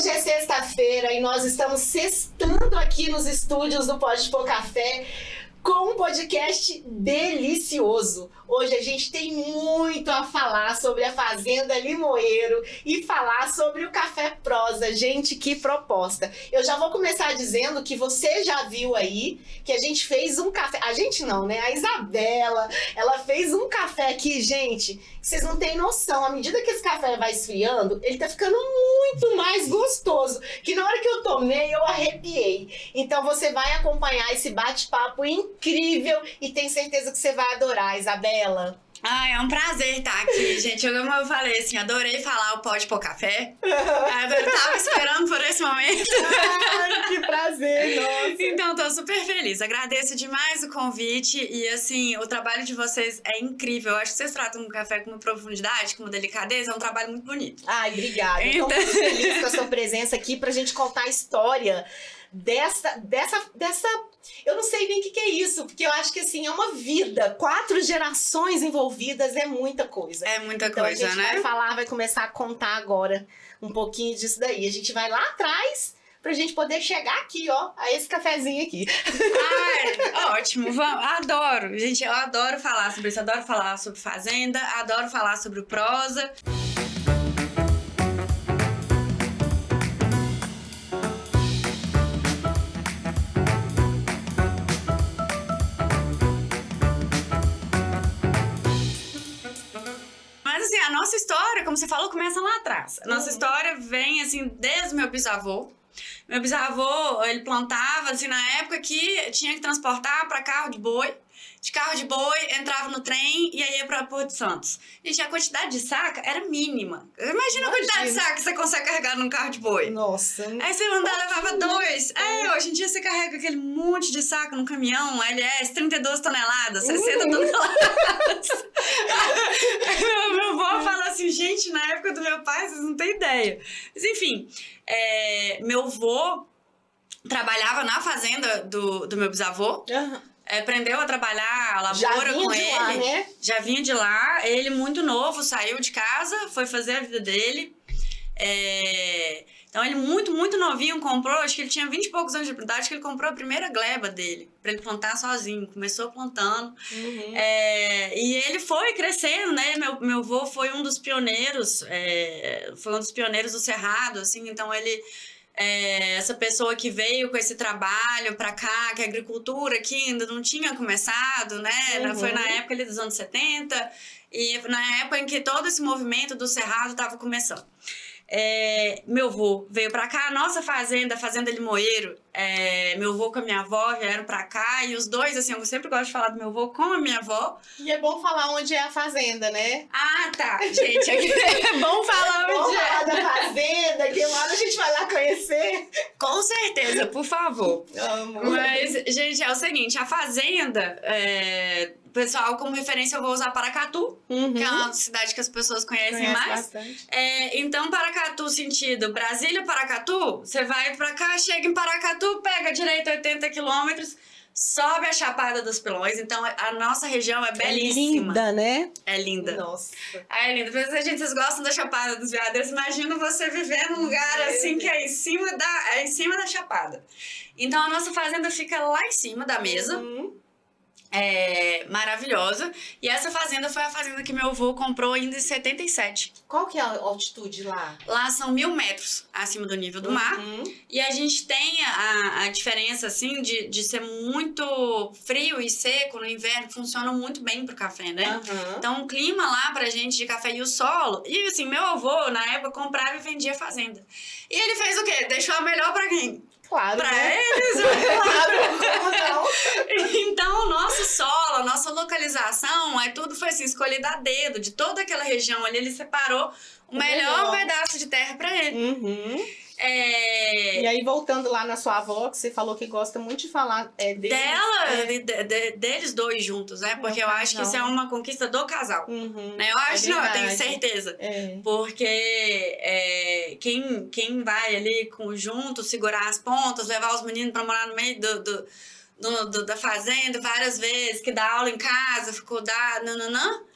Hoje é sexta-feira e nós estamos sextando aqui nos estúdios do Pode Pôr Café com um podcast delicioso. Hoje a gente tem muito a falar sobre a Fazenda Limoeiro e falar sobre o Café Prosa. Gente, que proposta! Eu já vou começar dizendo que você já viu aí que a gente fez um café... A gente não, né? A Isabela, ela fez um café aqui, gente, vocês não têm noção. À medida que esse café vai esfriando, ele tá ficando muito mais gostoso. Que na hora que eu tomei, eu arrepiei. Então você vai acompanhar esse bate-papo incrível e tenho certeza que você vai adorar, Isabela. Ai, é um prazer estar aqui, gente. Como eu falei, assim, adorei falar o Pode Pôr Café. Eu tava esperando por esse momento. Ai, que prazer, nossa. Então, tô super feliz. Agradeço demais o convite e, assim, o trabalho de vocês é incrível. Eu acho que vocês tratam o café com uma profundidade, com uma delicadeza. É um trabalho muito bonito. Ai, obrigada. Então, muito feliz com a sua presença aqui pra gente contar a história dessa... Eu não sei nem o que é isso, porque eu acho que, assim, é uma vida. 4 gerações envolvidas é muita coisa. É muita então, coisa, a gente né? vai falar, vai começar a contar agora um pouquinho disso daí. A gente vai lá atrás pra gente poder chegar aqui, ó, a esse cafezinho aqui. Ai, ótimo. Vamos, adoro. Gente, eu adoro falar sobre isso. Adoro falar sobre Fazenda, adoro falar sobre o Prosa. Mas assim, a nossa história, como você falou, começa lá atrás. A nossa história vem, assim, desde o meu bisavô. Meu bisavô, ele plantava, assim, na época que tinha que transportar para carro de boi. De carro de boi, entrava no trem e aí ia pra Porto Santos. Gente, a quantidade de saca era mínima. Imagina a quantidade de saca que você consegue carregar num carro de boi. Nossa. Aí você mandava, levava 2. Hoje em dia você carrega aquele monte de saco num caminhão, LS, 32 toneladas, 60 toneladas. Meu avô fala assim, gente, na época do meu pai, vocês não têm ideia. Mas enfim, meu avô trabalhava na fazenda do meu bisavô. Aprendeu a trabalhar a lavoura com ele. Lá, né? Já vinha de lá. Ele, muito novo, saiu de casa, foi fazer a vida dele. Então, ele muito novinho comprou, acho que ele tinha 20 e poucos anos de idade, que ele comprou a primeira gleba dele, pra ele plantar sozinho. Começou plantando. E ele foi crescendo, né? Meu avô foi um dos pioneiros, do Cerrado, assim. Então, ele... essa pessoa que veio com esse trabalho pra cá, que a agricultura aqui ainda não tinha começado, né? Foi na época ali dos anos 70 e na época em que todo esse movimento do Cerrado estava começando. Meu avô veio pra cá, a nossa fazenda, a Fazenda Limoeiro, meu avô com a minha avó vieram pra cá e os dois, assim, eu sempre gosto de falar do meu avô com a minha avó. E é bom falar onde é a fazenda, né? Ah, tá, gente, é bom falar onde é. Falar da fazenda, que lá a gente vai lá conhecer. Com certeza, por favor. Amo. Mas, gente, é o seguinte, a fazenda, pessoal, como referência eu vou usar Paracatu, que é uma cidade que as pessoas conhecem mais. Bastante. Então, Paracatu, sentido Brasília-Paracatu, você vai pra cá, chega em Paracatu, pega à direita 80 quilômetros, sobe a Chapada dos Pilões. Então, a nossa região é belíssima. É linda, né? É linda. Nossa. É linda. Gente, vocês gostam da Chapada dos Veadeiros? Imagina você viver num lugar assim que é em cima da Chapada. Então, a nossa fazenda fica lá em cima da mesa. Maravilhosa. E essa fazenda foi a fazenda que meu avô comprou ainda em 77. Qual que é a altitude lá? Lá são 1.000 metros acima do nível do mar. E a gente tem a diferença, assim, de ser muito frio e seco no inverno. Funciona muito bem pro café, né? Então, o clima lá pra gente de café e o solo... E, assim, meu avô, na época, comprava e vendia fazenda. E ele fez o quê? Deixou a melhor pra quem? Claro, Pra né? eles. Claro, como não? Então, o nosso solo, a nossa localização, tudo foi assim, escolhido a dedo. De toda aquela região ali, ele separou o melhor pedaço de terra pra ele. E aí, voltando lá na sua avó, que você falou que gosta muito de falar deles. Deles dois juntos, né? Porque eu acho que isso é uma conquista do casal. Né? Eu acho, não, eu tenho certeza. Porque quem vai ali junto, segurar as pontas, levar os meninos pra morar no meio da fazenda várias vezes, que dá aula em casa, ficou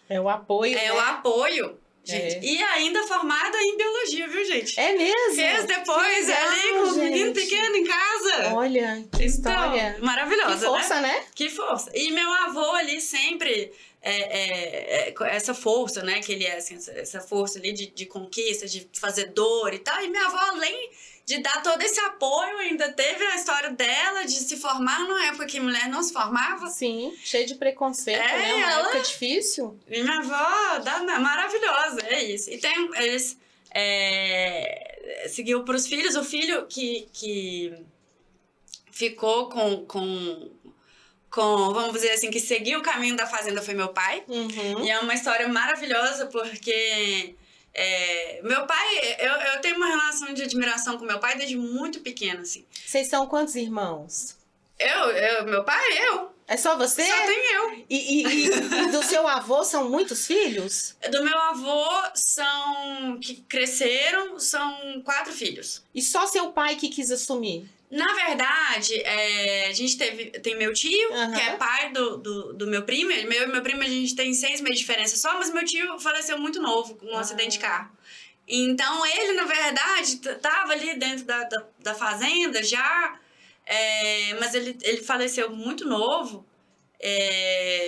É o apoio, né? O apoio. gente. E ainda formada em biologia, viu, gente? É mesmo? Fez depois ali com os meninos pequenos em casa. Olha, que história. Então, maravilhosa, que força, né? Que força. E meu avô ali sempre... essa força, né, que ele é, assim, essa força ali de conquista, de fazedor e tal. E minha avó, além de dar todo esse apoio, ainda teve a história dela de se formar numa época que mulher não se formava. Sim, cheio de preconceito, né? Uma época difícil. E minha avó, maravilhosa, é isso. E eles seguiu para os filhos, o filho que ficou com, vamos dizer assim, que seguiu o caminho da fazenda foi meu pai. Uhum. E é uma história maravilhosa, porque meu pai, eu tenho uma relação de admiração com meu pai desde muito pequena, assim. Vocês são quantos irmãos? Meu pai, eu. É só você? Só tem eu. E do seu avô são muitos filhos? Do meu avô, que cresceram, são 4 filhos. E só seu pai que quis assumir? Na verdade, a gente tem meu tio, que é pai do meu primo. Meu e meu primo, a gente tem 6 meses de diferença só, mas meu tio faleceu muito novo, com um acidente de carro. Então, ele, na verdade, tava ali dentro da fazenda já, mas ele faleceu muito novo.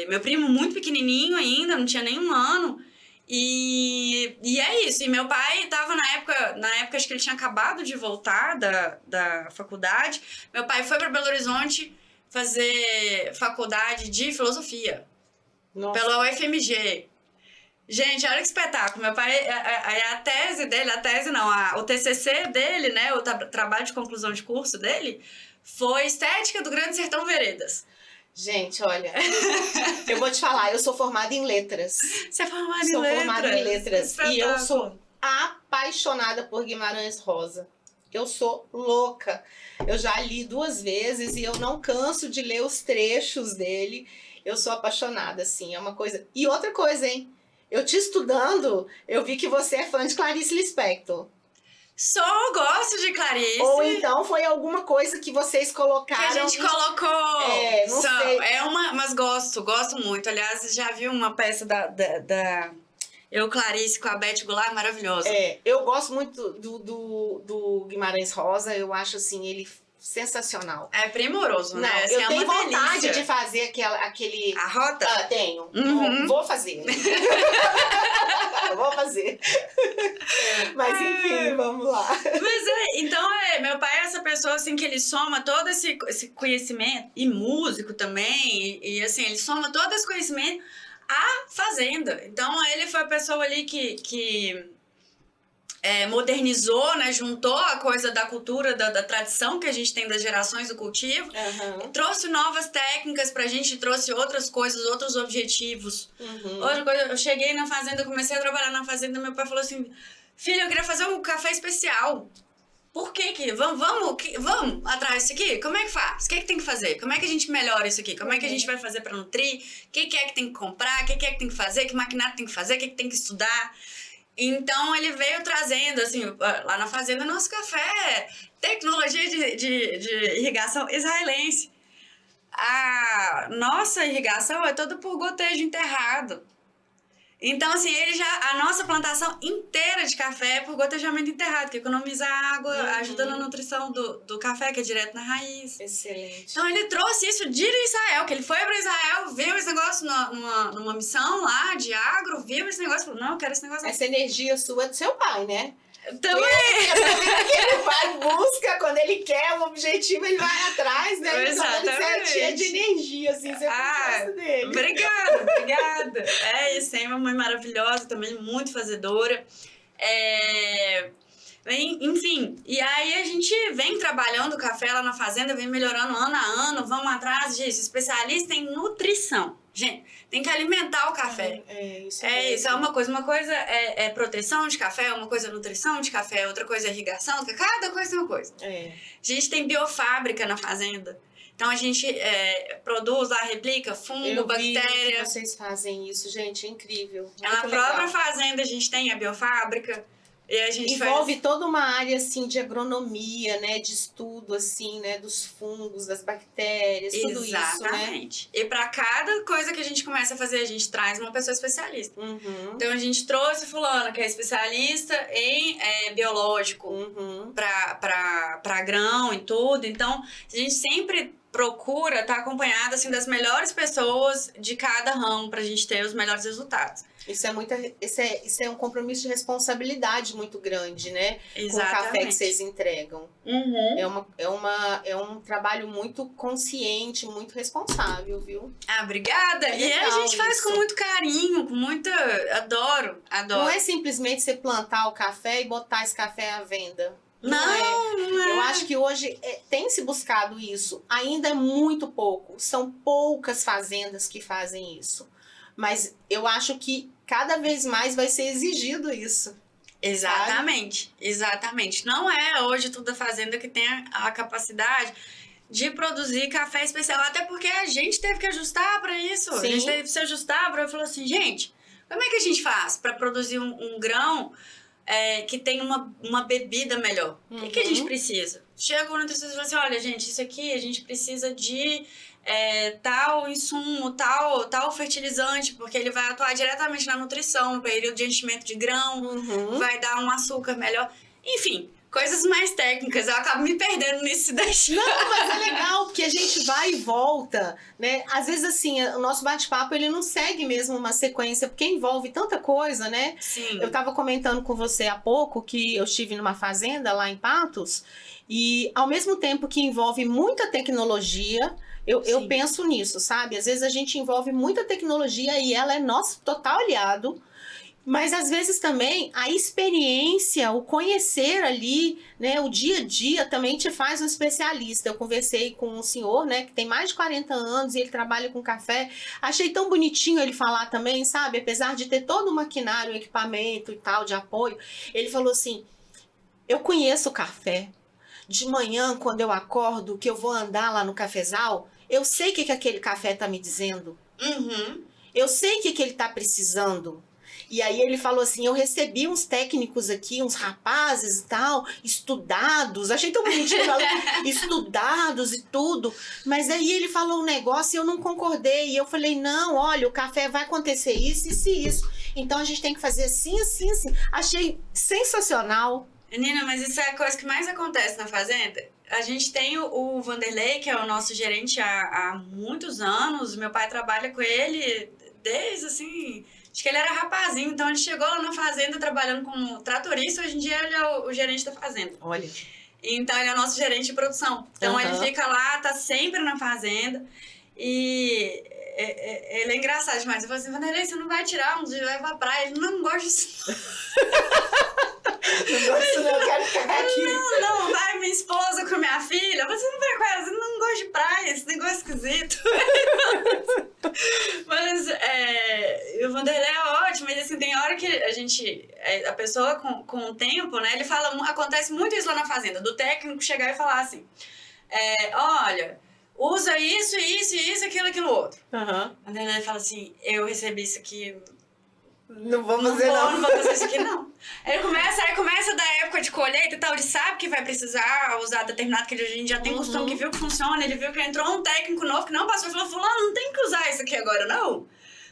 Meu primo muito pequenininho ainda, não tinha nem 1 ano. E é isso. E meu pai estava na época acho que ele tinha acabado de voltar da faculdade. Meu pai foi para Belo Horizonte fazer faculdade de filosofia. Nossa. Pela UFMG. Gente, olha que espetáculo. Meu pai, o TCC dele, né, o trabalho de conclusão de curso dele, foi Estética do Grande Sertão Veredas. Gente, olha, eu vou te falar, eu sou formada em letras. Você é formada em letras? Sou formada em letras. E eu Espetáculo. sou apaixonada por Guimarães Rosa. Eu sou louca. Eu já li 2 vezes e eu não canso de ler os trechos dele. Eu sou apaixonada, assim, é uma coisa... E outra coisa, hein? Eu te estudando, eu vi que você é fã de Clarice Lispector. Gosto de Clarice. Ou então foi alguma coisa que vocês colocaram... Que a gente colocou. Não sei. Mas gosto muito. Aliás, já vi uma peça da Eu, Clarice, com a Beth Goulart, maravilhosa. Eu gosto muito do Guimarães Rosa, eu acho, assim, ele sensacional. É primoroso, né? Não, Assim, eu tenho vontade delícia. de fazer aquele... A rota? Tenho. Uhum. Vou fazer. Vou fazer. Mas enfim, vamos lá. Mas então meu pai é essa pessoa assim que ele soma todo esse conhecimento, e músico também, e assim, ele soma todo esse conhecimento à fazenda. Então ele foi a pessoa ali que modernizou, né, juntou a coisa da cultura, da tradição que a gente tem das gerações do cultivo, trouxe novas técnicas pra gente, trouxe outras coisas, outros objetivos. Outra coisa, eu cheguei na fazenda, comecei a trabalhar na fazenda, meu pai falou assim, filho, eu queria fazer um café especial. Por que que? Vamos atrás disso aqui? Como é que faz? O que é que tem que fazer? Como é que a gente melhora isso aqui? Como é que a gente vai fazer pra nutrir? O que é que tem que comprar? O que é que tem que fazer? Que maquinário tem que fazer? O que é que tem que estudar? Então, ele veio trazendo, assim, lá na fazenda, nosso café, tecnologia de irrigação israelense. A nossa irrigação é toda por gotejo enterrado. Então, assim, a nossa plantação inteira de café é por gotejamento enterrado, que economiza água, ajuda na nutrição do café, que é direto na raiz. Excelente. Então, ele trouxe isso de Israel, que ele foi para Israel, viu esse negócio numa missão lá de agro, viu esse negócio e falou, não, eu quero esse negócio. Essa energia sua é do seu pai, né? Também. Ele vai, busca, quando ele quer um objetivo, ele vai atrás, né? Exatamente. Então, ele é cheio de energia, assim, você gosta dele. Obrigada. Isso aí é uma mãe maravilhosa, também muito fazedora. Enfim, e aí a gente vem trabalhando o café lá na fazenda, vem melhorando ano a ano, vamos atrás disso, especialista em nutrição. Gente, tem que alimentar o café. Isso é uma coisa. Uma coisa é proteção de café, uma coisa é nutrição de café, outra coisa é irrigação, cada coisa é uma coisa. A gente tem biofábrica na fazenda. Então a gente produz lá, replica fungo, bactéria. Vocês fazem isso, gente, é incrível. Na própria fazenda a gente tem a biofábrica. E a gente envolve toda uma área, assim, de agronomia, né? De estudo, assim, né? Dos fungos, das bactérias, tudo isso, né? Exatamente. E para cada coisa que a gente começa a fazer, a gente traz uma pessoa especialista. Uhum. Então, a gente trouxe fulana, que é especialista em biológico, Uhum. para grão e tudo. Então, a gente sempre procura estar acompanhada, assim, das melhores pessoas de cada ramo pra gente ter os melhores resultados. Isso é um compromisso de responsabilidade muito grande, né? Exatamente. Com o café que vocês entregam. Uhum. É um trabalho muito consciente, muito responsável, viu? Ah, obrigada. É e a gente faz isso. com muito carinho, com muita... Adoro. Não é simplesmente você plantar o café e botar esse café à venda. Não é. Eu acho que hoje tem se buscado isso. Ainda é muito pouco. São poucas fazendas que fazem isso. Mas eu acho que cada vez mais vai ser exigido isso. Exatamente, exatamente. Não é hoje toda fazenda que tem a capacidade de produzir café especial, até porque a gente teve que ajustar para isso. Sim. A gente teve que se ajustar para falar assim, gente, como é que a gente faz para produzir um grão que tem uma bebida melhor? O que a gente precisa? Chega o nutricionista e fala assim, olha, gente, isso aqui a gente precisa de tal insumo, tal fertilizante, porque ele vai atuar diretamente na nutrição, no período de enchimento de grão, vai dar um açúcar melhor. Enfim, coisas mais técnicas. Eu acabo me perdendo nisso daí. Não, mas é legal, porque a gente vai e volta, né? Às vezes, assim, o nosso bate-papo, ele não segue mesmo uma sequência, porque envolve tanta coisa, né? Sim. Eu tava comentando com você há pouco que eu estive numa fazenda lá em Patos, e ao mesmo tempo que envolve muita tecnologia, eu penso nisso, sabe? Às vezes a gente envolve muita tecnologia e ela é nosso total aliado, mas às vezes também a experiência, o conhecer ali, né, o dia a dia também te faz um especialista. Eu conversei com um senhor, né, que tem mais de 40 anos e ele trabalha com café. Achei tão bonitinho ele falar também, sabe? Apesar de ter todo o maquinário, equipamento e tal, de apoio, ele falou assim, eu conheço o café. De manhã, quando eu acordo, que eu vou andar lá no cafezal, eu sei o que aquele café tá me dizendo. Eu sei o que ele tá precisando. E aí ele falou assim, eu recebi uns técnicos aqui, uns rapazes e tal, estudados, achei tão bonitinho, estudados e tudo, mas aí ele falou um negócio e eu não concordei, e eu falei, não, olha, o café vai acontecer isso, isso e isso, então a gente tem que fazer assim, assim, assim. Achei sensacional. Nina, mas isso é a coisa que mais acontece na fazenda. A gente tem o Vanderlei, que é o nosso gerente há muitos anos, meu pai trabalha com ele desde, assim... Acho que ele era rapazinho, então ele chegou lá na fazenda trabalhando como tratorista. Hoje em dia ele é o gerente da fazenda. Olha. Então ele é o nosso gerente de produção. Então ele fica lá, tá sempre na fazenda. E ele é engraçado demais. Eu falo assim, Vanderlei, você não vai tirar uns dias, vai pra praia. Ele não gosta disso. Não gosto não, eu quero ficar aqui. Não, vai minha esposa com minha filha. Você não vai com ela, você não gosta de praia, esse negócio esquisito. Mas o Vanderlei é ótimo, mas assim, tem hora que a pessoa com o tempo, né, ele fala, acontece muito isso lá na fazenda, do técnico chegar e falar assim, olha, usa isso, aquilo outro. O Vanderlei fala assim, eu recebi isso aqui... Não vou fazer não vou fazer isso aqui não. Aí começa da época de colheita e tal, ele sabe que vai precisar usar determinado, que a gente já tem costume, que viu que funciona, ele viu que entrou um técnico novo que não passou, falou, fulano, não tem que usar isso aqui agora não.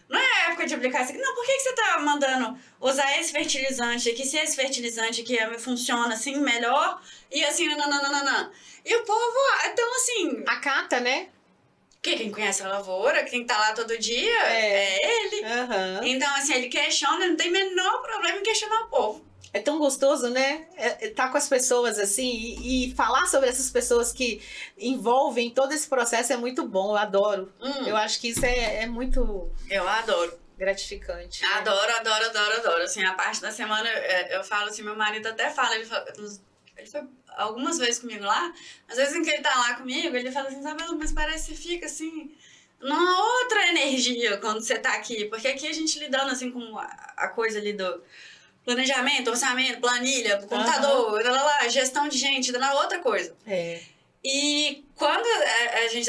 Não é a época de aplicar isso aqui. Não, por que você tá mandando usar esse fertilizante aqui, se esse fertilizante aqui funciona assim melhor, e assim, nananana. E o povo, então assim... Acata, né? Quem conhece a lavoura, quem tá lá todo dia, é ele. Então, assim, ele questiona, não tem menor problema em questionar o povo. É tão gostoso, né? Tá com as pessoas assim e falar sobre essas pessoas que envolvem todo esse processo é muito bom, eu adoro. Eu acho que isso é muito... Eu adoro. Gratificante. Né? Adoro. Assim, a parte da semana, eu falo assim, meu marido até fala, ele foi algumas vezes comigo lá, às vezes em que ele tá lá comigo, ele fala assim, Isabela, mas parece que você fica assim, numa outra energia quando você tá aqui, porque aqui a gente lidando assim com a coisa ali do planejamento, orçamento, planilha, computador, gestão de gente, outra coisa. E quando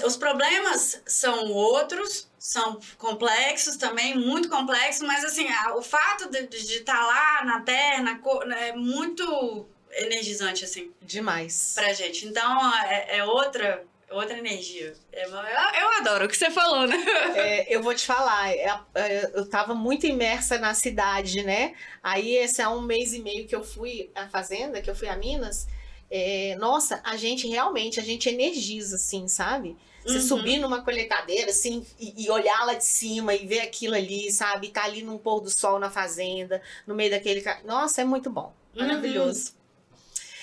os problemas são outros, são complexos também, muito complexos, mas assim, o fato de estar lá na Terra, é muito energizante, assim. Demais. Pra gente. Então, é outra energia. Eu adoro o que você falou, né? Eu vou te falar, eu tava muito imersa na cidade, né? Aí esse é 1 mês e meio que eu fui à fazenda, que eu fui a Minas. Nossa, a gente energiza, assim, sabe? Você subir numa colheitadeira, assim, e olhar lá de cima e ver aquilo ali, sabe? Tá ali num pôr do sol na fazenda, no meio daquele... Nossa, é muito bom. Maravilhoso.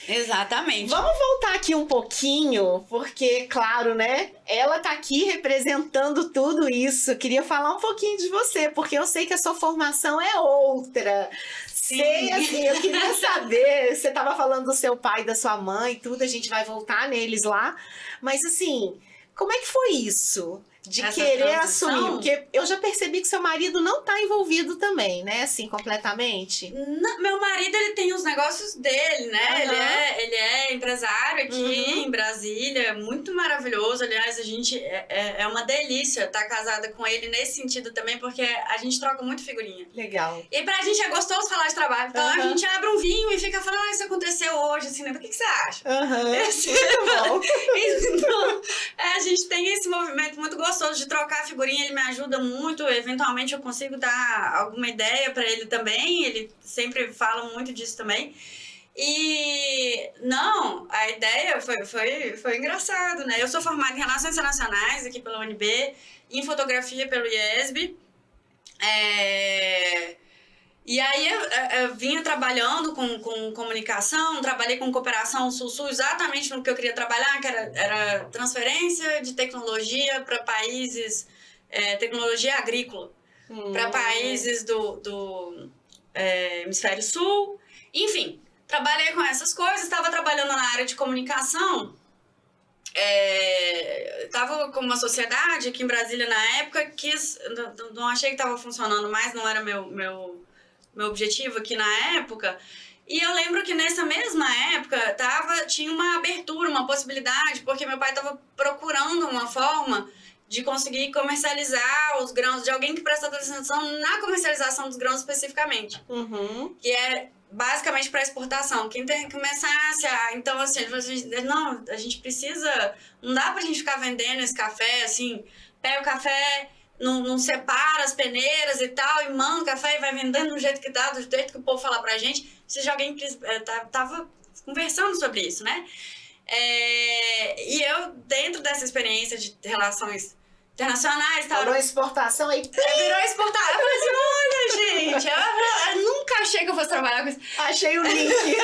Exatamente. Vamos voltar aqui um pouquinho, porque, claro, né? Ela tá aqui representando tudo isso. Queria falar um pouquinho de você, porque eu sei que a sua formação é outra. Sim. Sei, assim, eu queria saber, você tava falando do seu pai, da sua mãe, tudo, a gente vai voltar neles lá. Mas, assim, como é que foi isso? De essa querer transição? assumir, porque eu já percebi que seu marido não tá envolvido também, né, assim, completamente. Não, meu marido, ele tem os negócios dele, né? Ele é empresário aqui em Brasília, muito maravilhoso. Aliás, a gente é uma delícia estar casada com ele nesse sentido também, porque a gente troca muito figurinha. Legal. E pra gente é gostoso falar de trabalho. Então a gente abre um vinho e fica falando, isso aconteceu hoje, assim, né? O que você acha? Muito bom. Então, a gente tem esse movimento muito gostoso de trocar figurinha, ele me ajuda muito, eventualmente eu consigo dar alguma ideia para ele também, ele sempre fala muito disso também. E não, a ideia foi engraçado, né? Eu sou formada em Relações Internacionais aqui pela UNB, em Fotografia pelo IESB. E aí eu vinha trabalhando com comunicação, trabalhei com cooperação Sul-Sul exatamente no que eu queria trabalhar, que era transferência de tecnologia para países, tecnologia agrícola, para países do Hemisfério Sul. Enfim, trabalhei com essas coisas, estava trabalhando na área de comunicação, estava com uma sociedade aqui em Brasília na época, não achei que estava funcionando mais, não era meu objetivo aqui na época. E eu lembro que nessa mesma época tinha uma abertura, uma possibilidade, porque meu pai estava procurando uma forma de conseguir comercializar os grãos, de alguém que presta atenção na comercialização dos grãos especificamente. Que é basicamente para exportação. Quem tem que começar Então, assim, ele falou assim, não, a gente precisa... Não dá pra gente ficar vendendo esse café, assim, pega o café... Não separa as peneiras e tal, e manda o café e vai vendendo do jeito que dá, do jeito que o povo fala pra gente. Precisa de alguém que tava conversando sobre isso, né? E eu, dentro dessa experiência de relações internacionais... Falou exportação aí. Virou exportação. Eu falei assim, olha, gente, eu nunca achei que eu fosse trabalhar com isso. Achei o link.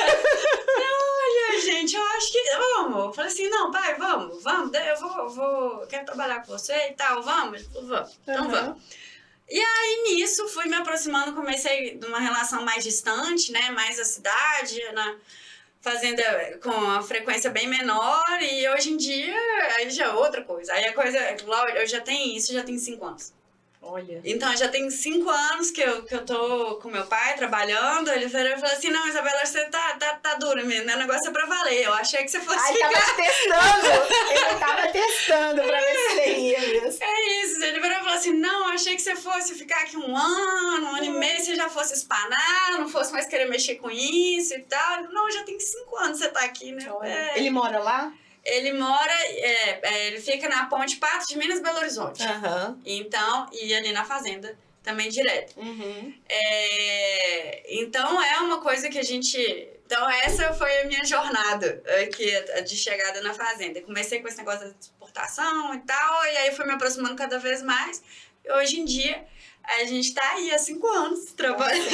Olha, gente, eu acho que... Vamos. Eu falei assim, não, pai, vamos. Eu quero trabalhar com você e tal, vamos? Ele falou, vamos. Então vamos. E aí, nisso, fui me aproximando, comecei de uma relação mais distante, né? Mais a cidade, na fazenda com a frequência bem menor. E hoje em dia, aí já é outra coisa. Aí a coisa... Eu já tenho 5 anos. Olha. Então, já tem 5 anos que eu tô com meu pai trabalhando. Ele falou assim, não, Isabela, você tá dura mesmo, né? O negócio é pra valer. Eu achei que você fosse ficar... Ele tava testando pra ver se você ia mesmo. É isso. Ele falou assim, não, eu achei que você fosse ficar aqui 1 ano e meio, você já fosse espanar, não fosse mais querer mexer com isso e tal. Não, já tem 5 anos que você tá aqui, né? Ele mora lá? Ele mora, ele fica na Ponte Patos de Minas, Belo Horizonte. Então, e ali na fazenda, também direto. Então, é uma coisa que a gente... Então, essa foi a minha jornada aqui, de chegada na fazenda. Comecei com esse negócio de exportação e tal, e aí fui me aproximando cada vez mais. E hoje em dia, a gente tá aí há 5 anos trabalhando.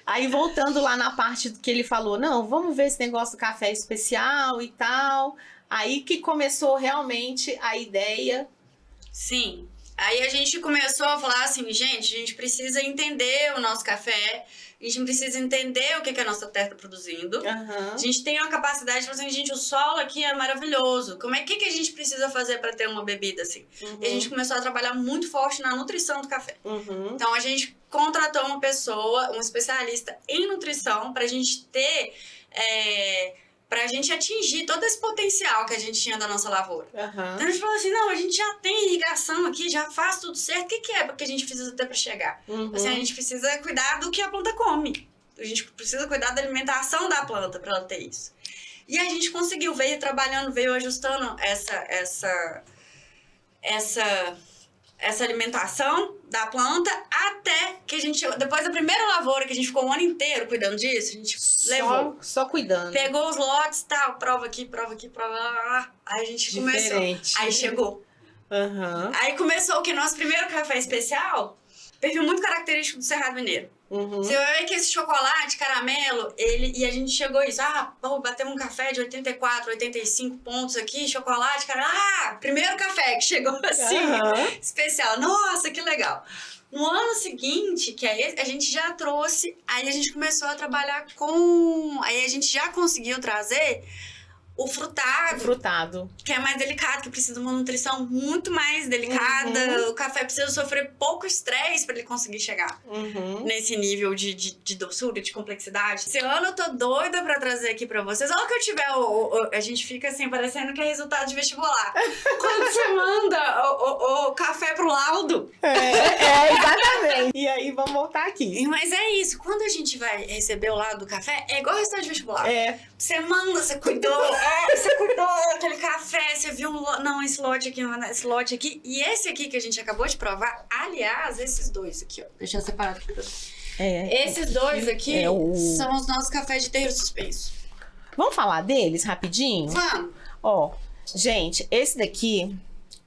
Aí, voltando lá na parte que ele falou, não, vamos ver esse negócio do café especial e tal. Aí que começou realmente a ideia. Sim. Aí a gente começou a falar assim, gente, a gente precisa entender o nosso café, a gente precisa entender o que a nossa terra está produzindo. A gente tem uma capacidade de falar assim, gente, o solo aqui é maravilhoso. Como que a gente precisa fazer para ter uma bebida assim? E a gente começou a trabalhar muito forte na nutrição do café. Então a gente contratou uma pessoa, um especialista em nutrição, para a gente ter pra gente atingir todo esse potencial que a gente tinha da nossa lavoura. Aham. Então a gente falou assim, não, a gente já tem irrigação aqui, já faz tudo certo, o que é que a gente precisa ter pra chegar? Assim, a gente precisa cuidar do que a planta come. A gente precisa cuidar da alimentação da planta pra ela ter isso. E a gente conseguiu, veio trabalhando, veio ajustando essa alimentação da planta até que a gente chegou. Depois da primeira lavoura, que a gente ficou um ano inteiro cuidando disso, a gente levou. Só cuidando. Pegou os lotes e tal, prova aqui, prova lá. Aí a gente começou. Aí chegou. Aham. Aí começou o que? Nosso primeiro café especial, perfil muito característico do Cerrado Mineiro. Você vai ver que esse chocolate, caramelo, e a gente chegou isso, batemos um café de 84, 85 pontos aqui, chocolate, primeiro café que chegou assim, especial. Nossa, que legal. No ano seguinte, que é esse, a gente já trouxe, aí a gente começou a trabalhar aí a gente já conseguiu trazer o frutado, que é mais delicado, que precisa de uma nutrição muito mais delicada. O café precisa sofrer pouco estresse para ele conseguir chegar nesse nível de doçura, de complexidade. Esse ano eu tô doida pra trazer aqui pra vocês. Olha que eu tiver, a gente fica assim, parecendo que é resultado de vestibular. Quando você manda o café pro laudo. Exatamente. E aí, vamos voltar aqui. Mas é isso, quando a gente vai receber o laudo do café, é igual resultado de vestibular. Você manda, você cuidou, você cuidou daquele café, você viu esse lote aqui. E esse aqui que a gente acabou de provar, aliás, esses dois aqui, ó. Deixa eu separar aqui. Esses dois aqui são os nossos cafés de terreiro suspenso. Vamos falar deles rapidinho? Vamos. Ó, gente, esse daqui...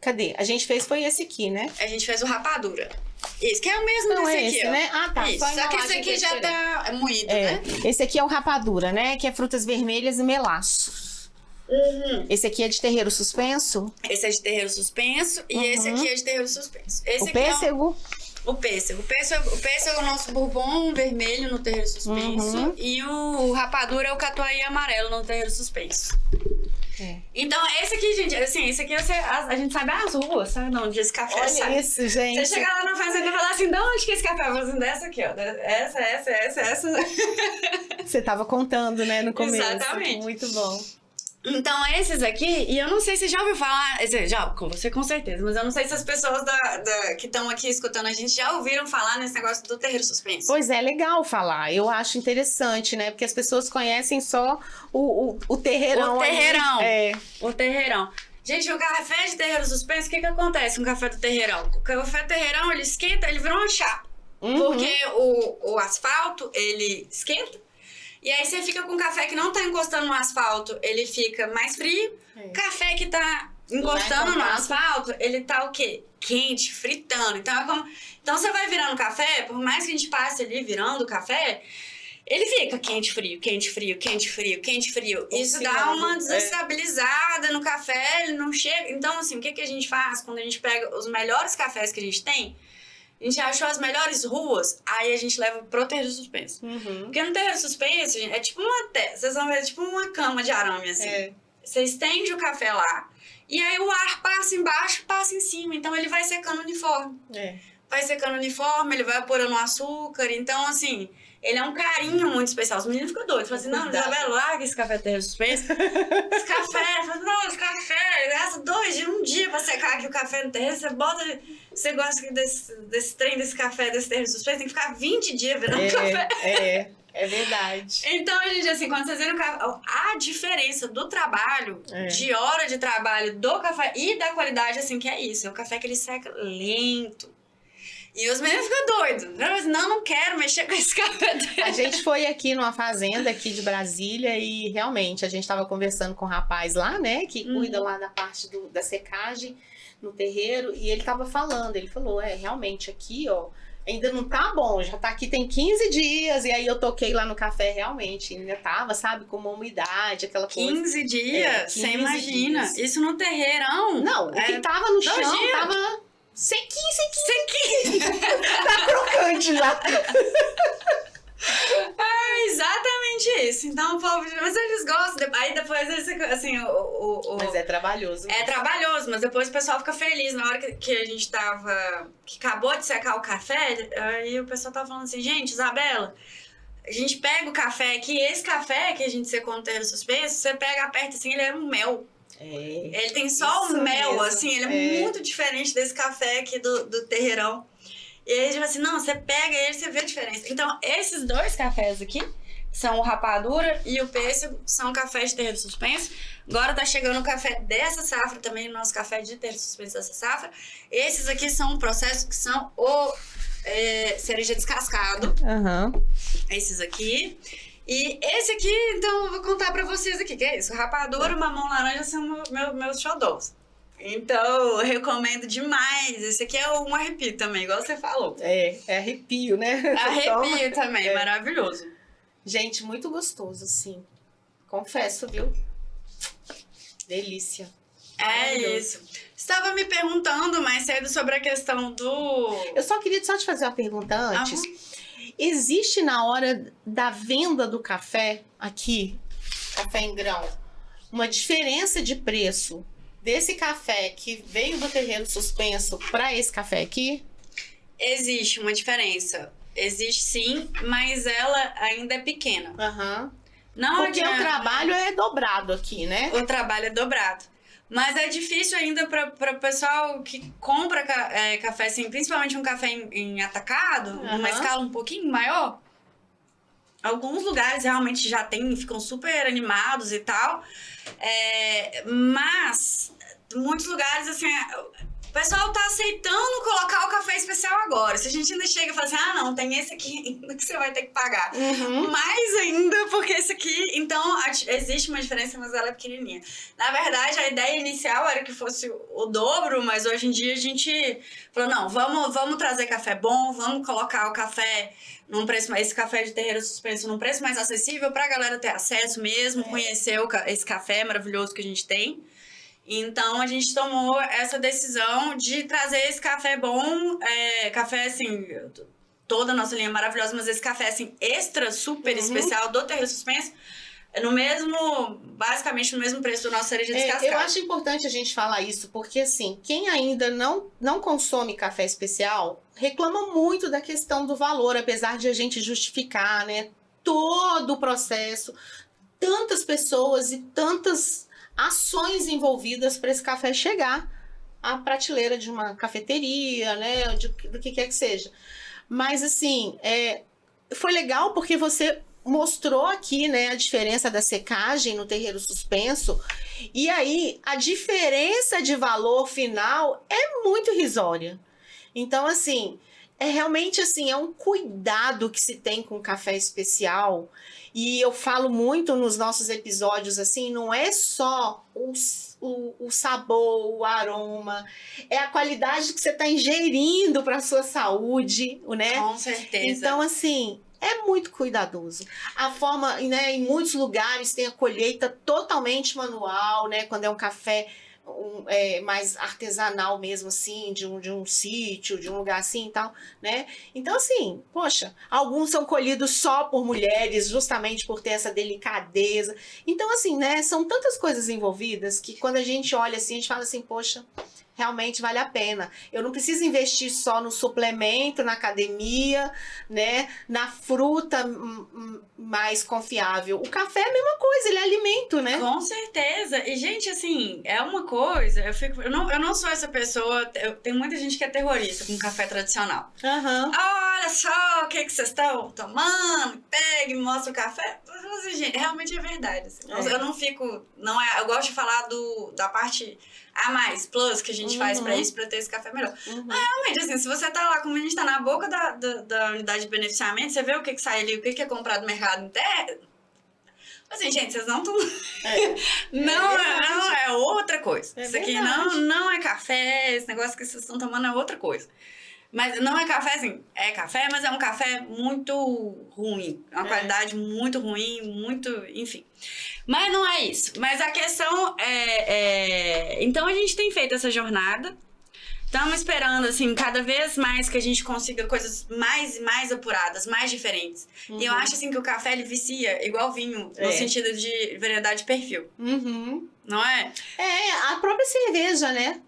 Cadê? A gente foi esse aqui, né? A gente fez o rapadura. Esse que é o mesmo desse aqui, esse, ó. né? Tá. Isso. Só que esse aqui já tá moído, né? Esse aqui é o rapadura, né? Que é frutas vermelhas e melaço. Esse aqui é de terreiro suspenso? Esse é de terreiro suspenso e esse aqui é de terreiro suspenso. Esse o pêssego? O pêssego. O pêssego é o nosso bourbon vermelho no terreiro suspenso. E o rapadura é o catuai amarelo no terreiro suspenso. Então, esse aqui, gente, assim, esse aqui a gente sabe as ruas, sabe? De onde esse café sai. Olha isso, gente. Você chegar lá na fazenda e falar assim, de onde que esse café é? Assim, dessa aqui, ó. Essa. Você tava contando, né, no começo. Exatamente. Muito bom. Então, esses aqui, e eu não sei se já ouviu falar, já, com você com certeza, mas eu não sei se as pessoas que estão aqui escutando a gente já ouviram falar nesse negócio do terreiro suspenso. Pois é legal falar, eu acho interessante, né? Porque as pessoas conhecem só o terreirão. O terreirão. O terreirão. Gente, o café de terreiro suspenso, o que acontece com o café do terreirão? O café do terreirão, ele esquenta, ele vira uma chapa. Porque o asfalto, ele esquenta. E aí você fica com café que não tá encostando no asfalto, ele fica mais frio. Café que tá encostando no asfalto, ele tá o quê? Quente, fritando. Então você vai virando café, por mais que a gente passe ali virando o café, ele fica quente, frio, quente, frio, quente, frio, quente, frio. Isso dá uma desestabilizada no café, ele não chega. Então, assim, o que a gente faz quando a gente pega os melhores cafés que a gente tem? A gente achou as melhores ruas, aí a gente leva pro terreiro suspenso. Porque no terreiro suspenso, gente, é tipo vocês vão ver, é tipo uma cama de arame, assim. Você estende o café lá, e aí o ar passa embaixo, passa em cima. Então ele vai secando uniforme. Vai secando uniforme, ele vai apurando o açúcar. Então, assim, ele é um carinho muito especial. Os meninos ficam doidos. Falam assim, não, Isabela, larga esse café terreiro suspenso. Esse café, esse café, gasta 2 dias, 1 dia pra secar aqui o café no terreiro. Você gosta desse trem, desse café, desse terreiro suspenso, tem que ficar 20 dias virando café. É verdade. Então, gente, assim, quando vocês viram a diferença do trabalho, de hora de trabalho do café e da qualidade, assim, que é isso. É um café que ele seca lento. E os meninos ficam doidos. Não quero mexer com esse café. A gente foi aqui numa fazenda aqui de Brasília e realmente a gente estava conversando com um rapaz lá, né? Que cuida lá da parte da secagem no terreiro. E ele tava falando, ele falou, realmente aqui, ó, ainda não tá bom, já tá aqui tem 15 dias. E aí eu toquei lá no café, realmente, ainda tava, sabe, com uma umidade, aquela coisa. 15 dias? Você imagina? Dias. Isso no terreirão? Não, o que tava no chão tava... Sequinho. Tá crocante já. Exatamente isso. Então, o povo... Mas eles gostam. Aí depois, assim, Mas é trabalhoso. É trabalhoso, mas depois o pessoal fica feliz. Na hora que a gente tava... Que acabou de secar o café, aí o pessoal tava falando assim, gente, Isabela... A gente pega o café aqui, esse café que a gente secou no terreiro suspenso, você pega, aperta assim, ele é um mel. Ele tem só o mel, mesmo. Assim, ele é muito diferente desse café aqui do terreirão. E aí a gente fala assim, não, você pega ele, você vê a diferença. Então, esses dois cafés aqui, são o Rapadura e o Pêssego, são cafés de terreiro suspenso. Agora tá chegando o café dessa safra também, o nosso café de terreiro suspenso dessa safra. Esses aqui são um processo que são o cereja descascado. Esses aqui. E esse aqui, então, eu vou contar pra vocês aqui, que é isso. Rapadura, mamão, laranja são meus xodós. Então, eu recomendo demais. Esse aqui é um arrepio também, igual você falou. É arrepio, né? Arrepio também, maravilhoso. Gente, muito gostoso, sim. Confesso, viu? Delícia. É isso. Estava me perguntando mais cedo sobre a questão do... Eu só queria te fazer uma pergunta antes. Existe na hora da venda do café aqui, café em grão, uma diferença de preço desse café que veio do terreiro suspenso para esse café aqui? Existe uma diferença. Existe sim, mas ela ainda é pequena. Não porque o trabalho é dobrado aqui, né? O trabalho é dobrado. Mas é difícil ainda para o pessoal que compra café, assim, principalmente um café em atacado, numa escala um pouquinho maior. Alguns lugares realmente já tem, ficam super animados e tal. Mas muitos lugares, assim, o pessoal tá aceitando colocar o café especial agora. Se a gente ainda chega e fala assim, não, tem esse aqui ainda que você vai ter que pagar. Mais ainda, porque esse aqui... Então, existe uma diferença, mas ela é pequenininha. Na verdade, a ideia inicial era que fosse o dobro, mas hoje em dia a gente falou, não, vamos trazer café bom, vamos colocar o café num preço mais... Esse café de terreiro suspenso num preço mais acessível pra galera ter acesso mesmo, conhecer esse café maravilhoso que a gente tem. Então, a gente tomou essa decisão de trazer esse café bom, café, assim, toda a nossa linha maravilhosa, mas esse café, assim, extra, super especial do terreiro suspenso, basicamente no mesmo preço do nosso cereja descascado. Eu acho importante a gente falar isso, porque, assim, quem ainda não consome café especial reclama muito da questão do valor, apesar de a gente justificar, né, todo o processo, tantas pessoas e tantas ações envolvidas para esse café chegar à prateleira de uma cafeteria, né, do que quer que seja. Mas, assim, foi legal porque você mostrou aqui, né, a diferença da secagem no terreiro suspenso, e aí a diferença de valor final é muito irrisória. Então, assim, realmente, assim, é um cuidado que se tem com café especial. E eu falo muito nos nossos episódios, assim, não é só o sabor, o aroma, é a qualidade que você está ingerindo para a sua saúde, né? Com certeza. Então, assim, é muito cuidadoso. A forma, né, em muitos lugares tem a colheita totalmente manual, né? Quando é um café mais artesanal mesmo, assim, de um sítio, de um lugar assim e tal, né? Então, assim, poxa, alguns são colhidos só por mulheres, justamente por ter essa delicadeza. Então, assim, né, são tantas coisas envolvidas que quando a gente olha assim, a gente fala assim, poxa, realmente vale a pena. Eu não preciso investir só no suplemento, na academia, né? Na fruta mais confiável. O café é a mesma coisa, ele é alimento, né? Com certeza. E, gente, assim, é uma coisa... Eu não sou essa pessoa... Tem muita gente que é terrorista com café tradicional. Olha só o que vocês estão tomando. Pega e mostra o café. Assim, gente, realmente é verdade. Assim. Eu não fico... eu gosto de falar da parte... a mais, plus, que a gente faz pra isso, pra ter esse café melhor. Mas realmente, assim, se você tá lá, como a gente tá na boca da unidade de beneficiamento, você vê o que sai ali, o que é comprado no mercado interno. Assim, gente, vocês não estão... Não, é outra coisa. Isso aqui não é café, esse negócio que vocês estão tomando é outra coisa. Mas não é café, assim, é café, mas é um café muito ruim. É uma qualidade muito ruim, muito... Enfim. Mas não é isso. Mas a questão Então, a gente tem feito essa jornada. Estamos esperando, assim, cada vez mais que a gente consiga coisas mais e mais apuradas, mais diferentes. E eu acho, assim, que o café, ele vicia, igual vinho, no sentido de variedade de perfil. Não é? A própria cerveja, né?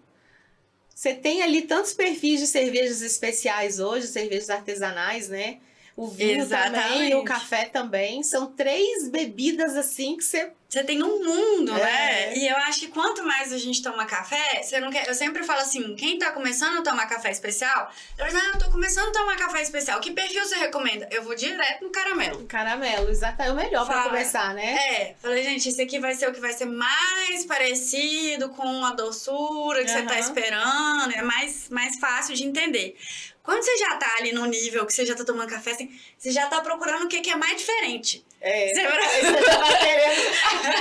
Você tem ali tantos perfis de cervejas especiais hoje, cervejas artesanais, né? O vinho também Exatamente. e o café também. São 3 bebidas assim que Você tem um mundo, É. né? E eu acho que quanto mais a gente toma café, você não quer. Eu sempre falo assim: quem tá começando a tomar café especial, eu falo, eu tô começando a tomar café especial. Que perfil você recomenda? Eu vou direto no caramelo. caramelo, exato, é o melhor pra Fala. começar, né? Falei, gente, esse aqui vai ser o que vai ser mais parecido com a doçura que você tá Aham. esperando, é mais fácil de entender. Quando você já tá ali no nível que você já tá tomando café, assim, você já tá procurando o que é mais diferente. É. Você Você já tá querendo.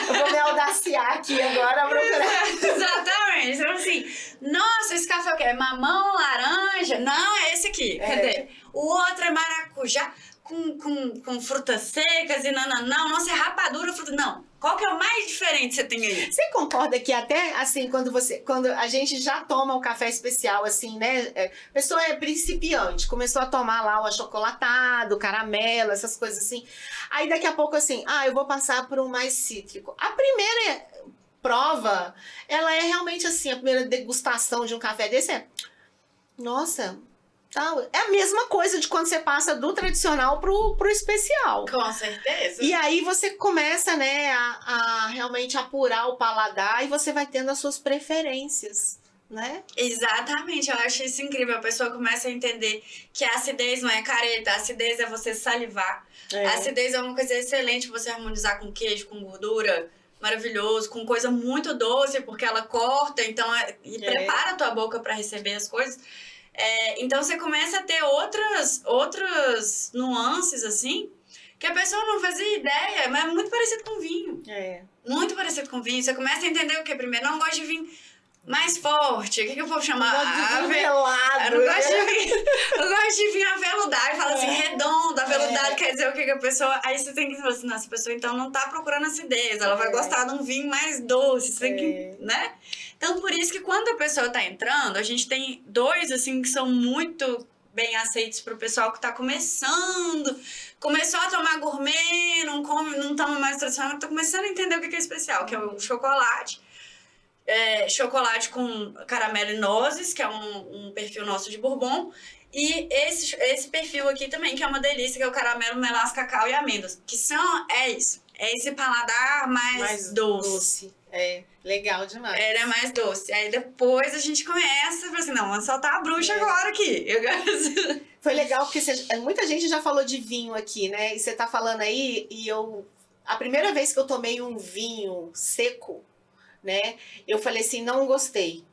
Eu vou me audaciar aqui agora, procurar. Exatamente. Então, assim, nossa, esse café é o quê? É mamão, laranja? Não, é esse aqui. Cadê? O outro é maracujá com frutas secas e nananão. Nossa, é rapadura, fruta... Não. Qual que é o mais diferente que você tem aí? Você concorda que até assim, quando a gente já toma o café especial, assim, né? A pessoa é principiante, começou a tomar lá o achocolatado, o caramelo, essas coisas assim. Aí daqui a pouco, assim, eu vou passar por um mais cítrico. A primeira prova, ela é realmente assim, a primeira degustação de um café desse é. Nossa. É a mesma coisa de quando você passa do tradicional pro especial. Com certeza. E aí você começa, né, a realmente apurar o paladar e você vai tendo as suas preferências, né? Exatamente, eu acho isso incrível. A pessoa começa a entender que a acidez não é careta, a acidez é você salivar. A acidez é uma coisa excelente você harmonizar com queijo, com gordura. Maravilhoso, com coisa muito doce, porque ela corta, então prepara a tua boca para receber as coisas. Então você começa a ter outras nuances, assim, que a pessoa não fazia ideia, mas é muito parecido com vinho. Muito parecido com vinho. Você começa a entender o que primeiro. Não gosto de vinho mais forte. O que eu vou chamar? Eu gosto de melado. Eu não gosto de vinho. Eu gosto de vinho aveludado. E fala assim, redondo, aveludado quer dizer o que a pessoa... Aí você tem que falar assim, nossa, a pessoa então não tá procurando acidez. Ela vai gostar de um vinho mais doce. Você tem que, né? Então, por isso que quando a pessoa tá entrando, a gente tem 2, assim, que são muito bem aceitos pro pessoal que tá começando. Começou a tomar gourmet, não toma mais tradicional, tá começando a entender o que é especial, que é o chocolate. Chocolate com caramelo e nozes, que é um perfil nosso de bourbon. E esse perfil aqui também, que é uma delícia, que é o caramelo, melaço, cacau e amêndoas. Que isso. É esse paladar mais doce. Legal demais. Ele é mais doce. Aí depois a gente começa a falar assim, não, vamos soltar a bruxa agora aqui. Foi legal porque muita gente já falou de vinho aqui, né? E você tá falando aí, a primeira vez que eu tomei um vinho seco, né? Eu falei assim, não gostei.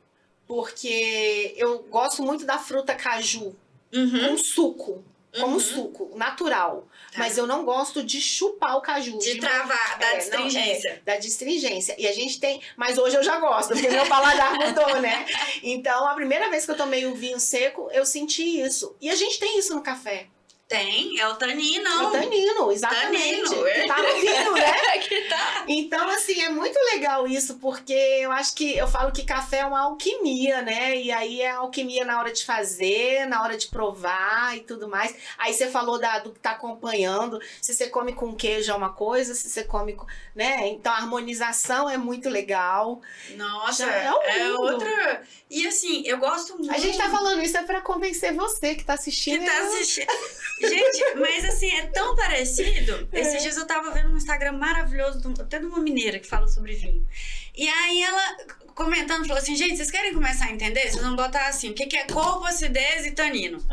Porque eu gosto muito da fruta caju com suco. Como suco, natural. Tá. Mas eu não gosto de chupar o caju. De travar, da astringência. Da astringência. E a gente tem... Mas hoje eu já gosto, porque meu paladar mudou, né? Então, a primeira vez que eu tomei o vinho seco, eu senti isso. E a gente tem isso no café. Tem, é o tanino. É o tanino, exatamente. Tanino. Que tá no vinho, né? Que tá. Então, assim, é muito legal isso, porque eu falo que café é uma alquimia, né? E aí é alquimia na hora de fazer, na hora de provar e tudo mais. Aí você falou do que tá acompanhando. Se você come com queijo é uma coisa, se você come com... né? Então, a harmonização é muito legal. Nossa, é outra... E assim, eu gosto muito... A gente tá falando isso pra convencer você que tá assistindo. Que tá assistindo. Gente, mas assim, é tão parecido. Esses dias eu tava vendo um Instagram maravilhoso, até de uma mineira que fala sobre vinho. E aí ela, comentando, falou assim, gente, vocês querem começar a entender? Vocês vão botar assim, o que é corpo, acidez e tanino.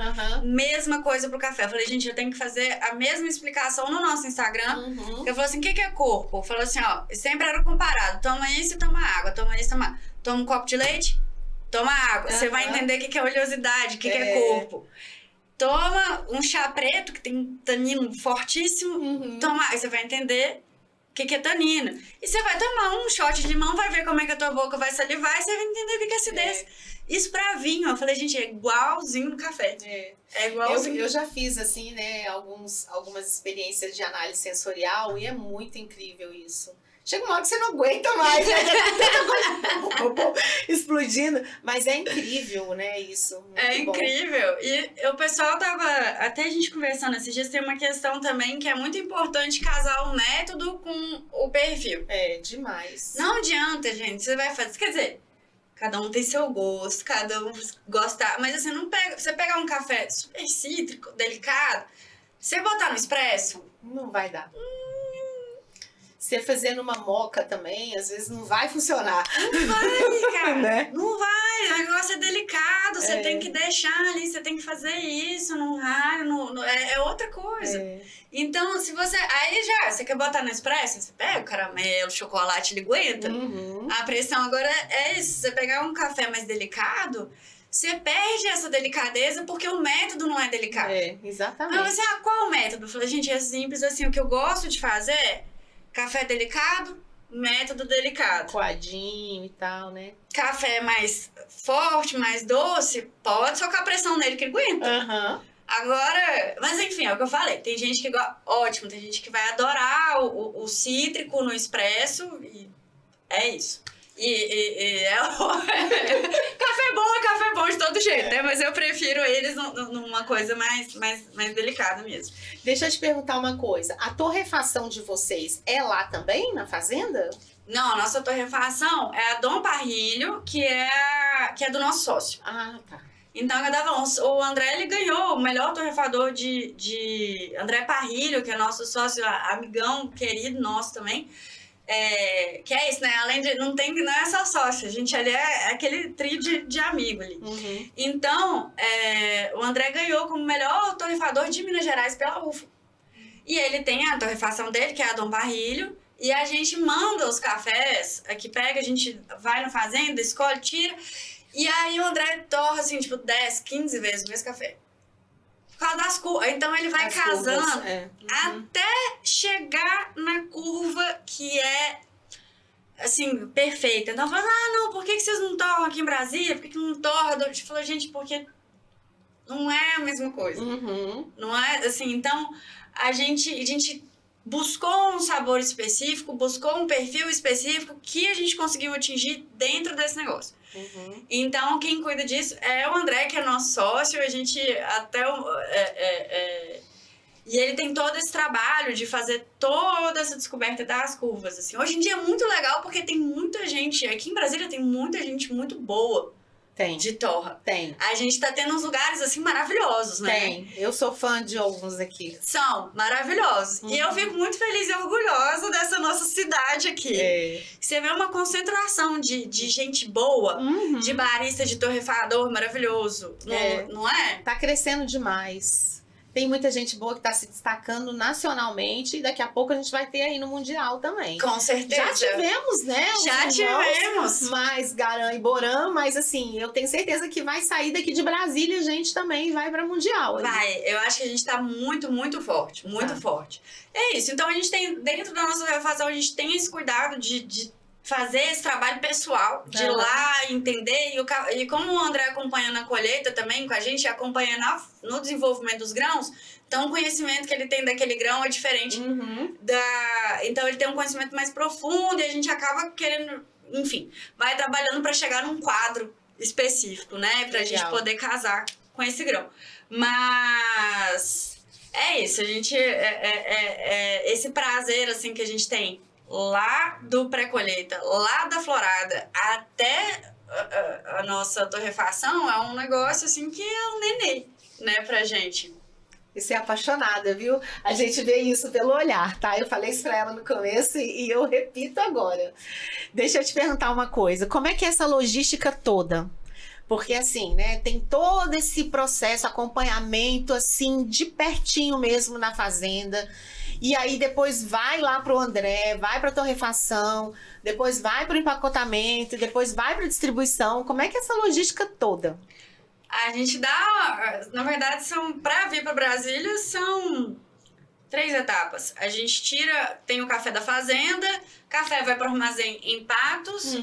Mesma coisa pro café. Eu falei, gente, eu tenho que fazer a mesma explicação no nosso Instagram. Eu falei assim, o que é corpo? Falou assim, ó, sempre era comparado. Toma isso e toma água, toma isso e toma água. Toma um copo de leite, toma água. Você vai entender o que é oleosidade, o que é corpo. Toma um chá preto, que tem um tanino fortíssimo. Toma, aí você vai entender o que é tanino. E você vai tomar um shot de limão, vai ver como é que a tua boca vai salivar e você vai entender o que é acidez. Isso pra vinho, eu falei, gente, é igualzinho no café. É igualzinho. Eu já fiz, assim, né, algumas experiências de análise sensorial e é muito incrível isso. Chega uma hora que você não aguenta mais, né? Explodindo. Mas é incrível, né, isso. Muito incrível. E o pessoal tava... Até a gente conversando esses dias, tem uma questão também que é muito importante casar o método com o perfil. Demais. Não adianta, gente. Você vai fazer... Quer dizer, cada um tem seu gosto, cada um gosta... Mas assim, não pega... Você pegar um café super cítrico, delicado... Você botar no expresso, Não vai dar. Você fazendo uma moca também, às vezes não vai funcionar. não vai, cara. Né? Não vai, o negócio é delicado, você tem que deixar ali, você tem que fazer isso num rádio, é outra coisa. Então, se você... Aí você quer botar no expresso, você pega o caramelo, o chocolate, ele aguenta. A pressão agora é isso, você pegar um café mais delicado, você perde essa delicadeza porque o método não é delicado. Exatamente. Aí você, qual o método? Eu falei, gente, é simples assim, o que eu gosto de fazer, café delicado, método delicado. Coadinho e tal, né? Café mais forte, mais doce, pode socar pressão nele que ele aguenta. Agora, mas enfim, é o que eu falei. Tem gente que gosta, ótimo, tem gente que vai adorar o cítrico no expresso e é isso. Café bom de todo jeito, né? Mas eu prefiro eles numa coisa mais delicada mesmo. Deixa eu te perguntar uma coisa. A torrefação de vocês é lá também, na fazenda? Não, a nossa torrefação é a Dom Parrilho, que é do nosso sócio. Ah, tá. Então, o André, ele ganhou o melhor torrefador de André Parrilho, que é nosso sócio, amigão, querido nosso também. Que é isso, né? Além de... Não é só sócio, a gente ali é aquele trio de amigo ali. Então, o André ganhou como melhor torrefador de Minas Gerais pela UFA. E ele tem a torrefação dele, que é a Dom Parrilho, e a gente manda os cafés, aqui pega, a gente vai na fazenda, escolhe, tira... E aí o André torra, assim, tipo, 10, 15 vezes o mesmo café. Por causa das curvas. Então ele vai casando até chegar na curva que é, assim, perfeita. Então fala, não, por que vocês não torram aqui em Brasília? Por que não torra? A gente falou, gente, porque não é a mesma coisa. Não é, assim, então a gente buscou um sabor específico, buscou um perfil específico que a gente conseguiu atingir dentro desse negócio. Então, quem cuida disso é o André, que é nosso sócio. A gente até... E ele tem todo esse trabalho de fazer toda essa descoberta das curvas. Assim. Hoje em dia é muito legal porque tem muita gente... Aqui em Brasília tem muita gente muito boa. De torra. A gente tá tendo uns lugares, assim, maravilhosos, né? Eu sou fã de alguns aqui. São maravilhosos. E eu fico muito feliz e orgulhosa dessa nossa cidade aqui. Você vê uma concentração de gente boa, de barista, de torrefador maravilhoso. Não é? Tá crescendo demais. Tem muita gente boa que tá se destacando nacionalmente e daqui a pouco a gente vai ter aí no Mundial também. Com certeza. Já tivemos, né? Já tivemos. Mais Garan e Boran, mas assim, eu tenho certeza que vai sair daqui de Brasília, a gente também vai pra Mundial. Vai, eu acho que a gente tá muito, muito forte. Muito forte. É isso, então a gente tem, dentro da nossa torrefação, a gente tem esse cuidado de fazer esse trabalho pessoal, de ir lá entender. E como o André acompanha na colheita também com a gente, acompanha no desenvolvimento dos grãos, então o conhecimento que ele tem daquele grão é diferente. Então ele tem um conhecimento mais profundo e a gente acaba querendo, enfim, vai trabalhando para chegar num quadro específico, né? Pra gente poder casar com esse grão. Mas é isso, a gente... esse prazer, assim, que a gente tem lá do pré-colheita, lá da florada, até a nossa torrefação, é um negócio, assim, que é um nenê, né, pra gente. E você é apaixonada, viu? A gente vê isso pelo olhar, tá? Eu falei isso pra ela no começo e eu repito agora. Deixa eu te perguntar uma coisa. Como é que é essa logística toda? Porque assim, né, tem todo esse processo, acompanhamento, assim, de pertinho mesmo na fazenda. E aí depois vai lá pro André, vai pra torrefação, depois vai pro empacotamento, depois vai pra distribuição. Como é que é essa logística toda? A gente dá... Na verdade, pra vir pra Brasília, são 3 etapas. A gente tem o café da fazenda, café vai pro armazém em Patos,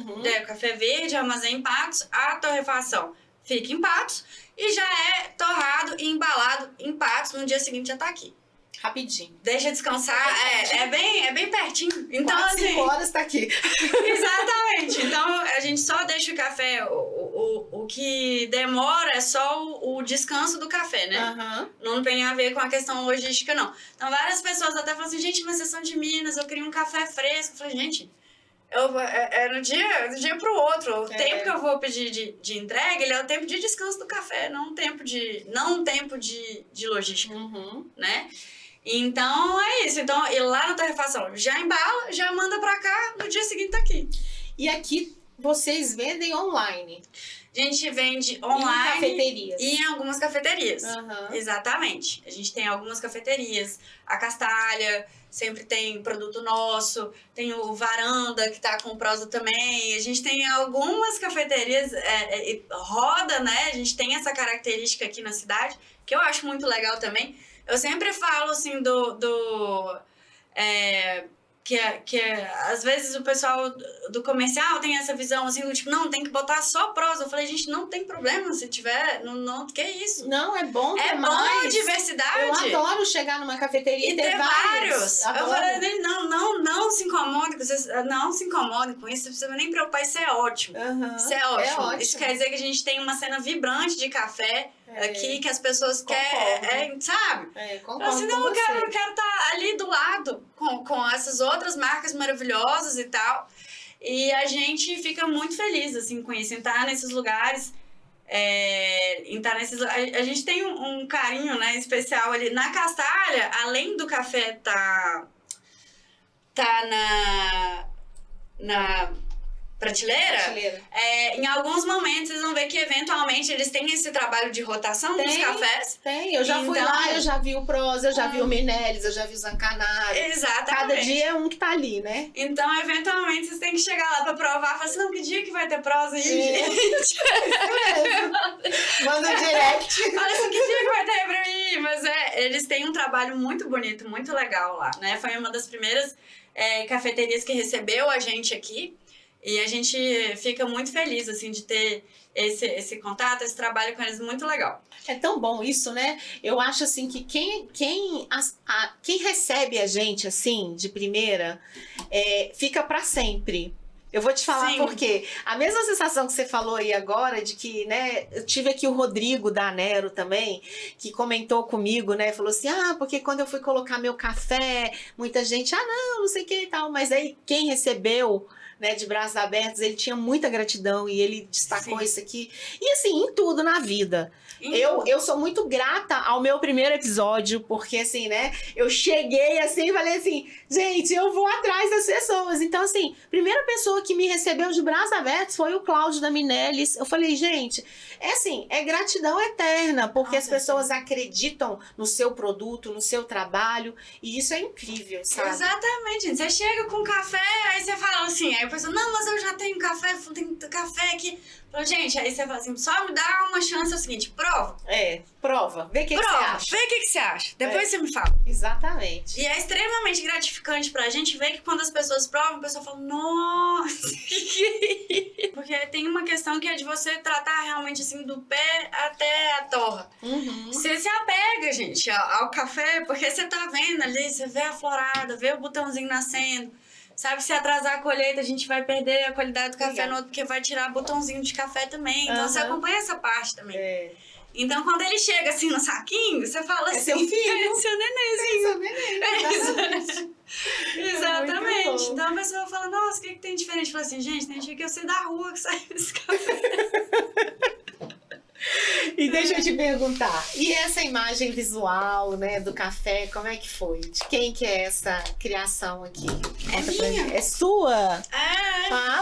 café verde, armazém em Patos, a torrefação fica em Patos e já é torrado e embalado em Patos, no dia seguinte já tá aqui. Rapidinho. Deixa descansar, é bem pertinho. Então, 4, assim, 5 horas tá aqui. Exatamente. Então, a gente só deixa o café, o que demora é só o descanso do café, né? Não tem a ver com a questão logística, não. Então, várias pessoas até falam assim, gente, mas vocês são de Minas, eu queria um café fresco. Eu falei, gente, É do dia pro outro. O tempo que eu vou pedir de entrega, ele é o tempo de descanso do café, não um tempo de logística, né? Então, é isso. Então, e lá na torrefação, já embala, já manda pra cá, no dia seguinte tá aqui. E aqui vocês vendem online? A gente vende online. Em cafeterias. E em algumas cafeterias. Exatamente. A gente tem algumas cafeterias. A Castalha sempre tem produto nosso. Tem o Varanda, que tá com prosa também. A gente tem algumas cafeterias. Roda, né? A gente tem essa característica aqui na cidade, que eu acho muito legal também. Eu sempre falo, assim, que às vezes o pessoal do comercial tem essa visão assim do tipo, não, tem que botar só prosa. Eu falei, gente, não tem problema se tiver, não, que isso? Não, é bom ter bom mais. A diversidade. Eu adoro chegar numa cafeteria e ter vários. Eu falei, não se incomodem com isso, não precisa nem preocupar, isso é ótimo. Isso é ótimo. Isso quer dizer que a gente tem uma cena vibrante de café aqui, que as pessoas querem, sabe? Concordo assim, não, eu quero estar ali do lado com essas outras marcas maravilhosas e tal. E a gente fica muito feliz, assim, com isso, em estar nesses lugares. A gente tem um carinho, né, especial ali. Na Castalha, além do café tá na prateleira. Em alguns momentos vocês vão ver que eventualmente eles têm esse trabalho de rotação dos cafés. Tem, eu já fui lá, eu já vi o Prosa, eu já vi o Menelis, eu já vi o Zancanaro. Exatamente. Cada dia é um que tá ali, né? Então, eventualmente, vocês têm que chegar lá pra provar e falar assim, não, que dia que vai ter Prosa aí, gente? Manda um direct. Fala assim, que dia que vai ter pra mim? Mas eles têm um trabalho muito bonito, muito legal lá, né? Foi uma das primeiras cafeterias que recebeu a gente aqui. E a gente fica muito feliz, assim, de ter esse contato, esse trabalho com eles, muito legal. É tão bom isso, né? Eu acho, assim, que quem recebe a gente, assim, de primeira, fica pra sempre. Eu vou te falar por quê. A mesma sensação que você falou aí agora, de que, né, eu tive aqui o Rodrigo da Anero também, que comentou comigo, né, falou assim, porque quando eu fui colocar meu café, muita gente, não sei o que e tal, mas aí quem recebeu, né, de braços abertos, ele tinha muita gratidão e ele destacou isso aqui. E assim, em tudo na vida. Eu sou muito grata ao meu primeiro episódio, porque assim, né, eu cheguei assim e falei assim, gente, eu vou atrás das pessoas. Então assim, primeira pessoa que me recebeu de braços abertos foi o Cláudio da Menelis. Eu falei, gente, é gratidão eterna, porque as pessoas acreditam no seu produto, no seu trabalho, e isso é incrível, sabe? Exatamente, gente. Você chega com café, aí você fala assim, aí a pessoa, não, mas eu já tenho café aqui. Fala, gente, aí você fala assim, só me dá uma chance, é o seguinte, prova. Prova. Vê o que você acha. Vê o que você acha. Depois você me fala. Exatamente. E é extremamente gratificante pra gente ver que quando as pessoas provam, a pessoa fala, nossa, porque tem uma questão que é de você tratar realmente assim, do pé até a torra. Você se apega, gente, ao café, porque você tá vendo ali, você vê a florada, vê o botãozinho nascendo. Sabe, se atrasar a colheita, a gente vai perder a qualidade do café no outro, porque vai tirar botãozinho de café também. Então, você acompanha essa parte também. Então, quando ele chega assim no saquinho, você fala assim... seu filho. É seu nenenzinho. Exatamente. Exatamente. Então, a pessoa fala, nossa, o que tem diferente? Fala assim, gente, tem gente que eu sei da rua que sai desse café. E deixa eu te perguntar, e essa imagem visual, né, do café, como é que foi? De quem que é essa criação aqui? Minha. É sua?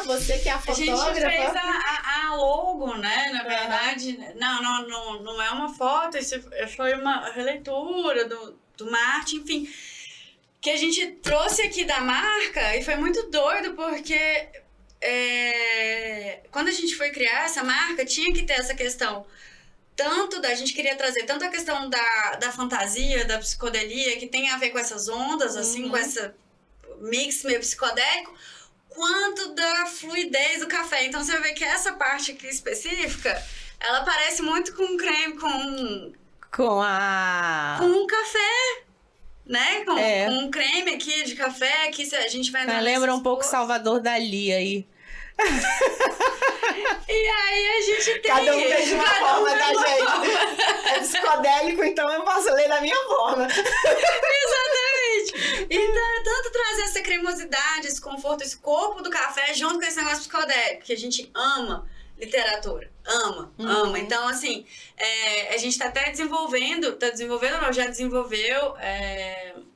Você que é a fotógrafa? A gente fez a logo, né, na verdade. Não é uma foto, isso foi uma releitura do Marte, enfim. Que a gente trouxe aqui da marca e foi muito doido, porque... quando a gente foi criar essa marca, tinha que ter essa questão a gente queria trazer tanto a questão da fantasia, da psicodelia, que tem a ver com essas ondas, assim, com esse mix meio psicodélico, quanto da fluidez do café. Então você vê que essa parte aqui específica, ela parece muito com creme, com um café, né? Com um creme aqui de café, que a gente vai... Lembra um pouco Salvador Dali aí. E aí a gente tem... Cada um tem de uma forma, tá, gente? É psicodélico, então eu posso ler da minha forma. Exatamente. Então é tanto trazer essa cremosidade, esse conforto, esse corpo do café junto com esse negócio psicodélico, que a gente ama literatura. Ama. Então, assim, a gente tá até desenvolvendo, já desenvolveu,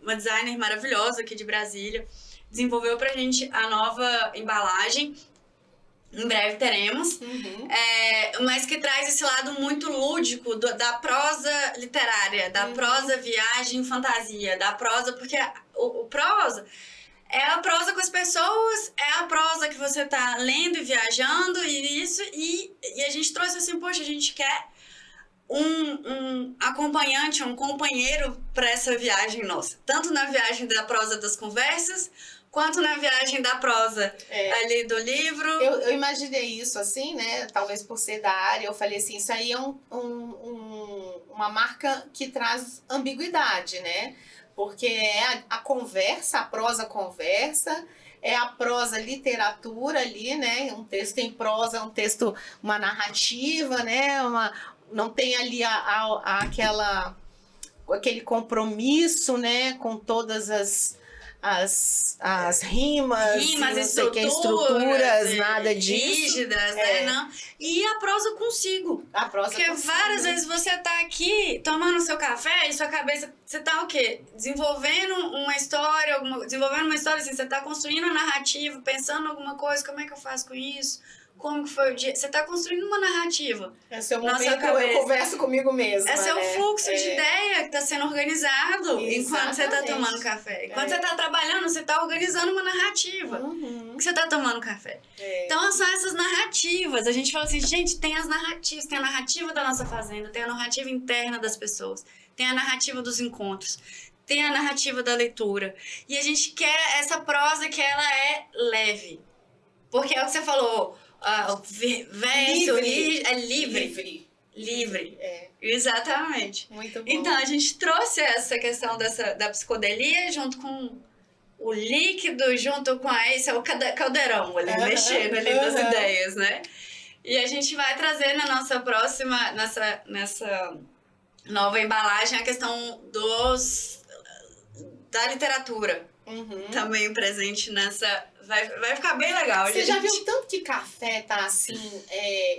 uma designer maravilhosa aqui de Brasília, desenvolveu pra gente a nova embalagem. Em breve teremos, mas que traz esse lado muito lúdico da prosa literária, da prosa viagem fantasia, da prosa, porque o prosa é a prosa com as pessoas, é a prosa que você tá lendo e viajando, e a gente trouxe assim, poxa, a gente quer um acompanhante, um companheiro para essa viagem nossa, tanto na viagem da prosa das conversas, quanto na viagem da prosa ali do livro. Eu imaginei isso assim, né? Talvez por ser da área, eu falei assim, isso aí é uma marca que traz ambiguidade, né? Porque é a conversa, a prosa conversa, é a prosa literatura ali, né? Um texto em prosa, um texto, uma narrativa, né? Não tem ali aquele compromisso, né? Com todas as rimas, estruturas, nada disso. Rígidas, né? Não. E a prosa consigo. A prosa porque consigo. Várias vezes você tá aqui tomando seu café e sua cabeça, você tá o quê? Desenvolvendo uma história, assim, você tá construindo uma narrativa, pensando em alguma coisa, como é que eu faço com isso? Como que foi o dia? Você tá construindo uma narrativa. Esse é o momento que eu converso comigo mesma. Esse é o fluxo de ideia que tá sendo organizado enquanto você tá tomando café. Enquanto você tá trabalhando, você tá organizando uma narrativa. Que você tá tomando café. Então são essas narrativas. A gente fala assim, gente, tem as narrativas. Tem a narrativa da nossa fazenda, tem a narrativa interna das pessoas, tem a narrativa dos encontros, tem a narrativa da leitura. E a gente quer essa prosa que ela é leve. Porque é o que você falou... verso livre. Exatamente. Muito bom. Então a gente trouxe essa questão da psicodelia junto com o líquido, junto com esse é o caldeirão ali, mexendo ali das ideias, né? E a gente vai trazer na nossa próxima, nessa nova embalagem, a questão da literatura. Também presente nessa... Vai ficar bem legal, Você já viu tanto que café tá, assim,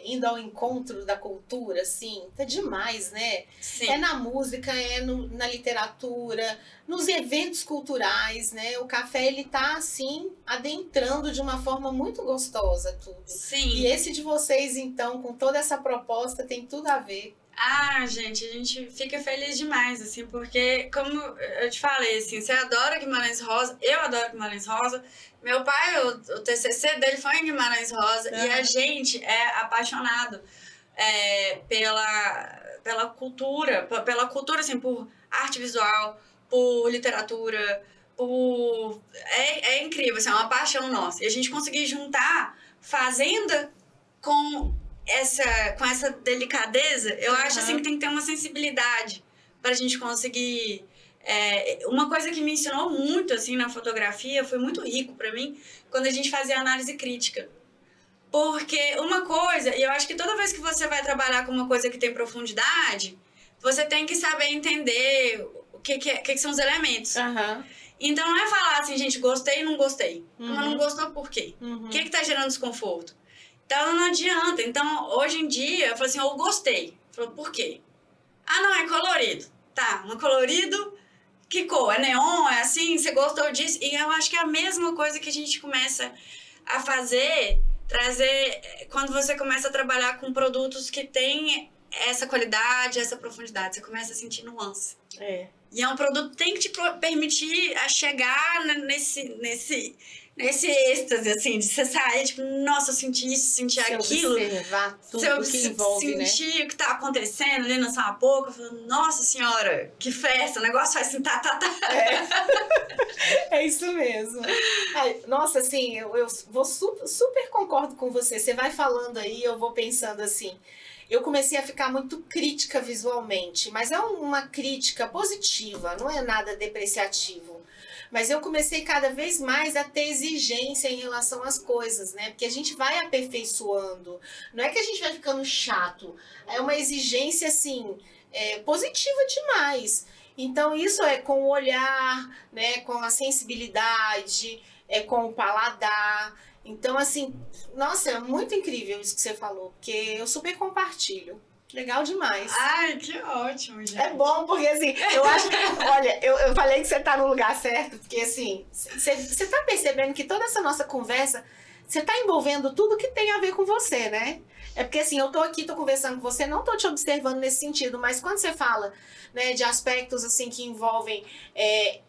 indo ao encontro da cultura, assim? Tá demais, né? Sim. É na música, na literatura, nos eventos culturais, né? O café, ele tá, assim, adentrando de uma forma muito gostosa tudo. Sim. E esse de vocês, então, com toda essa proposta, tem tudo a ver. Ah, gente, a gente fica feliz demais, assim, porque, como eu te falei, assim, você adora Guimarães Rosa, eu adoro Guimarães Rosa, meu pai, o TCC dele foi em Guimarães Rosa, e a gente é apaixonado pela cultura, assim, por arte visual, por literatura, é incrível, assim, é uma paixão nossa. E a gente conseguir juntar fazenda com essa delicadeza, eu acho assim que tem que ter uma sensibilidade pra gente conseguir... uma coisa que me ensinou muito assim na fotografia, foi muito rico pra mim, quando a gente fazia análise crítica. Porque uma coisa, e eu acho que toda vez que você vai trabalhar com uma coisa que tem profundidade, você tem que saber entender o que são os elementos. Então não é falar assim, gente, gostei e não gostei. Mas não gostou por quê? O que tá gerando desconforto? Então não adianta. Então, hoje em dia, eu falo assim, eu gostei. Falou, por quê? Ah, não, é colorido. Tá, um colorido, que cor? É neon? É assim? Você gostou disso? E eu acho que é a mesma coisa que a gente começa a fazer, trazer, quando você começa a trabalhar com produtos que têm essa qualidade, essa profundidade. Você começa a sentir nuance. E é um produto que tem que te permitir a chegar nesse êxtase, assim, de você sair, tipo, nossa, eu senti isso, senti aquilo. Observar tudo que envolve, né? Sentir o que tá acontecendo ali na sua boca, falando, nossa senhora, que festa, o negócio faz assim, tá. É isso mesmo. Ai, nossa, assim, eu vou super concordo com você. Você vai falando aí, eu vou pensando assim... Eu comecei a ficar muito crítica visualmente, mas é uma crítica positiva, não é nada depreciativo. Mas eu comecei cada vez mais a ter exigência em relação às coisas, né? Porque a gente vai aperfeiçoando. Não é que a gente vai ficando chato. É uma exigência, assim, positiva demais. Então, isso é com o olhar, né, com a sensibilidade, é com o paladar. Então, assim, nossa, é muito incrível isso que você falou, porque eu super compartilho. Legal demais. Ai, que ótimo, gente. É bom, porque assim, eu acho. Olha, eu falei que você tá no lugar certo, porque assim, você tá percebendo que toda essa nossa conversa, você tá envolvendo tudo que tem a ver com você, né? É porque assim, eu tô aqui, tô conversando com você, não tô te observando nesse sentido, mas quando você fala, né, de aspectos assim que envolvem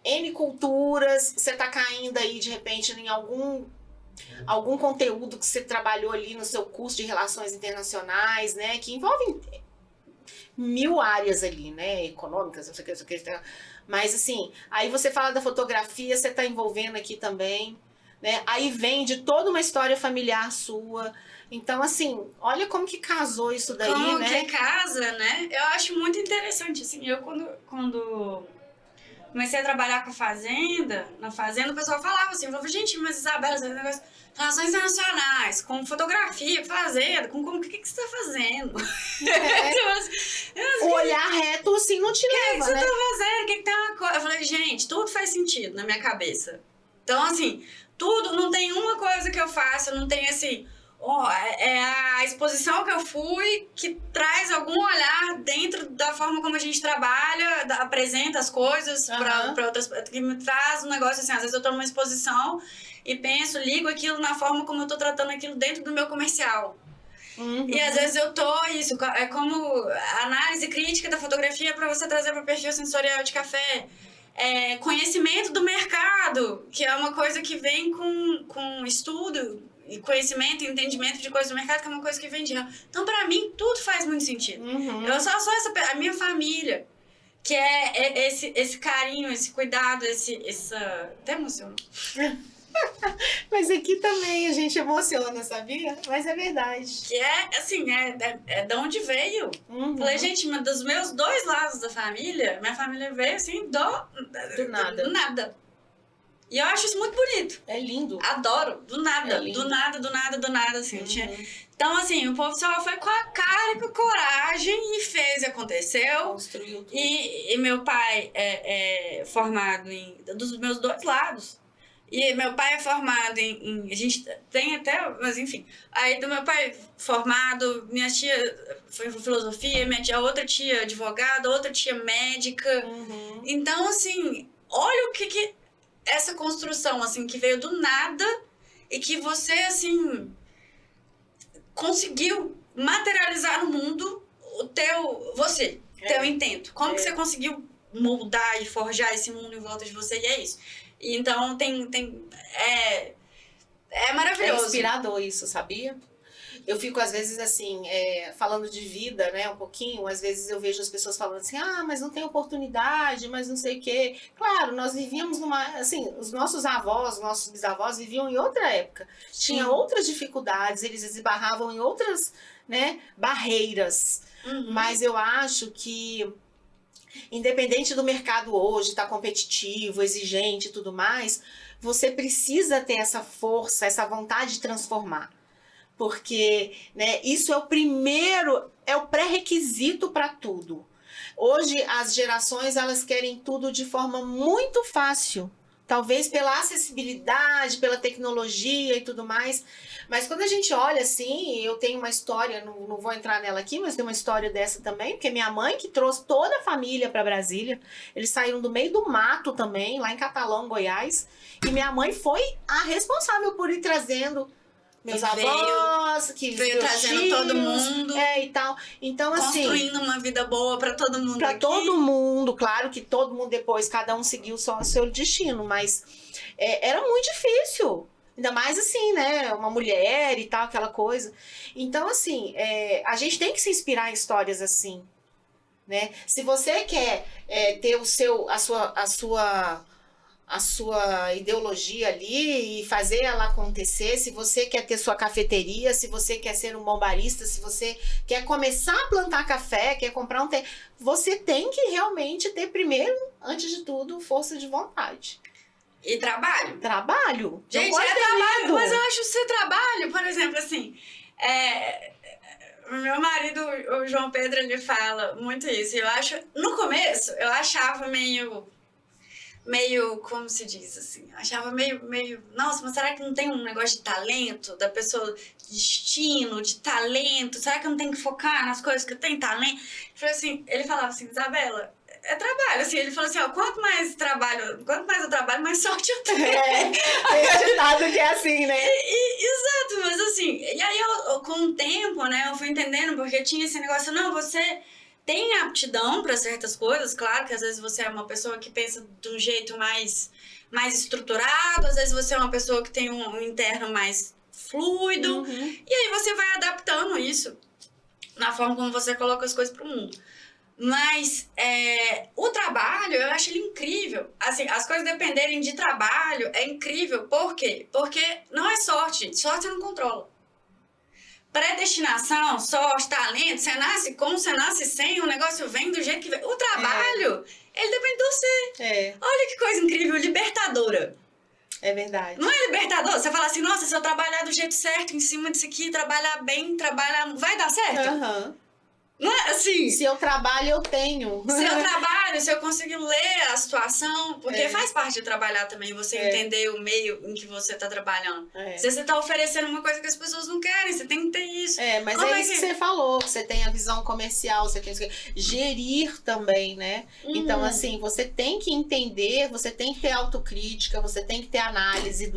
N culturas, você tá caindo aí de repente em algum conteúdo que você trabalhou ali no seu curso de relações internacionais, né, que envolve 1000 áreas ali, né, econômicas, não sei o que, mas assim, aí você fala da fotografia, você tá envolvendo aqui também, né, aí vem de toda uma história familiar sua. Então, assim, olha como que casou isso daí, como né? que casa, né? Eu acho muito interessante, assim, eu quando comecei a trabalhar com fazenda, na fazenda o pessoal falava assim, eu falava, gente, mas Isabela, você tem negócio relações internacionais, com fotografia, fazenda, com como, o que você tá fazendo? O olhar reto, assim, não te leva, O que você né? tá fazendo? O que tem uma coisa? Eu falei, gente, tudo faz sentido na minha cabeça. Então, assim, tudo, não tem uma coisa que eu faça, não tem assim, é a exposição que eu fui que traz algum olhar dentro da forma como a gente trabalha, apresenta as coisas para outras, que me traz um negócio assim, às vezes eu tô numa exposição e penso, ligo aquilo na forma como eu tô tratando aquilo dentro do meu comercial. Uhum. E às vezes eu tô, isso, é como análise crítica da fotografia para você trazer para o perfil sensorial de café. Conhecimento do mercado, que é uma coisa que vem com estudo, e conhecimento e entendimento de coisas do mercado, que é uma coisa que vem de real. Então, para mim, tudo faz muito sentido. Uhum. Eu só sou a minha família, que é esse carinho, esse cuidado, até emociono. Mas aqui também a gente emociona, sabia? Mas é verdade. Que assim, é de onde veio. Uhum. Falei, gente, mas dos meus dois lados da família, minha família veio assim, do nada. Do nada. E eu acho isso muito bonito. É lindo. Adoro. Do nada. Do nada, assim. Então, assim, o povo só foi com a cara e com a coragem e fez e aconteceu. Construiu tudo. E meu pai é formado dos meus dois lados. E meu pai é formado a gente tem até, mas enfim. Aí do meu pai formado, minha tia foi em filosofia, a outra tia advogada, outra tia médica. Uhum. Então, assim, olha o que essa construção, assim, que veio do nada e que você, assim, conseguiu materializar no mundo você, teu intento. Como que você conseguiu moldar e forjar esse mundo em volta de você? E é isso. Então, é maravilhoso. É inspirador isso, sabia? Eu fico, às vezes, assim, falando de vida, né, um pouquinho. Às vezes eu vejo as pessoas falando assim, mas não tem oportunidade, mas não sei o quê. Claro, nós vivíamos assim, os nossos avós, nossos bisavós viviam em outra época. Tinha outras dificuldades, eles esbarravam em outras, né, barreiras. Uhum. Mas eu acho que, independente do mercado hoje, tá competitivo, exigente e tudo mais, você precisa ter essa força, essa vontade de transformar. Porque, né, isso é o pré-requisito para tudo. Hoje, as gerações, elas querem tudo de forma muito fácil. Talvez pela acessibilidade, pela tecnologia e tudo mais. Mas quando a gente olha assim, eu tenho uma história, não vou entrar nela aqui, mas tem uma história dessa também, porque minha mãe que trouxe toda a família para Brasília, eles saíram do meio do mato também, lá em Catalão, Goiás, e minha mãe foi a responsável por ir trazendo meus avós, que veio trazendo filhos, todo mundo. E tal. Então, assim, construindo uma vida boa para todo mundo. Para todo mundo, claro que todo mundo depois, cada um seguiu só o seu destino, mas era muito difícil. Ainda mais assim, né? Uma mulher e tal, aquela coisa. Então, assim, a gente tem que se inspirar em histórias assim, né? Se você quer ter a sua ideologia ali e fazer ela acontecer, se você quer ter sua cafeteria, se você quer ser um bom barista, se você quer começar a plantar café, quer comprar você tem que realmente ter primeiro, antes de tudo, força de vontade. E trabalho. Trabalho. Gente, trabalho, mas eu acho que ser trabalho, por exemplo, assim, Meu marido, o João Pedro, ele fala muito isso. Eu acho, no começo, eu achava meio, como se diz assim, eu achava meio, nossa, mas será que não tem um negócio de talento, da pessoa, de destino, de talento? Será que eu não tenho que focar nas coisas que eu tenho talento? Ele falava assim, Isabela, é trabalho, assim, ele falou assim, ó, quanto mais eu trabalho, mais sorte eu tenho. Tem ditado que é assim, né? Exato, mas assim, e aí eu, com o tempo, né, eu fui entendendo, porque tinha esse negócio, não, você tem aptidão para certas coisas, claro que às vezes você é uma pessoa que pensa de um jeito mais estruturado, às vezes você é uma pessoa que tem um interno mais fluido, e aí você vai adaptando isso na forma como você coloca as coisas pro mundo. Mas o trabalho, eu acho ele incrível. Assim, as coisas dependerem de trabalho é incrível. Por quê? Porque não é sorte, gente. Sorte você não controla. Predestinação, sorte, talento, você nasce com, você nasce sem, o negócio vem do jeito que vem. O trabalho, ele depende de você. Olha que coisa incrível, libertadora. É verdade. Não é libertador? Você fala assim, nossa, se eu trabalhar do jeito certo, em cima disso aqui, trabalhar bem, vai dar certo? Não é assim? Se eu trabalho, eu tenho. Se eu trabalho, se eu conseguir ler a situação, porque faz parte de trabalhar também, você entender o meio em que você tá trabalhando. Se você tá oferecendo uma coisa que as pessoas não querem, você tem que ter isso. Mas é isso que você falou, que você tem a visão comercial, você tem que gerir também, né? Então, assim, você tem que entender, você tem que ter autocrítica, você tem que ter análise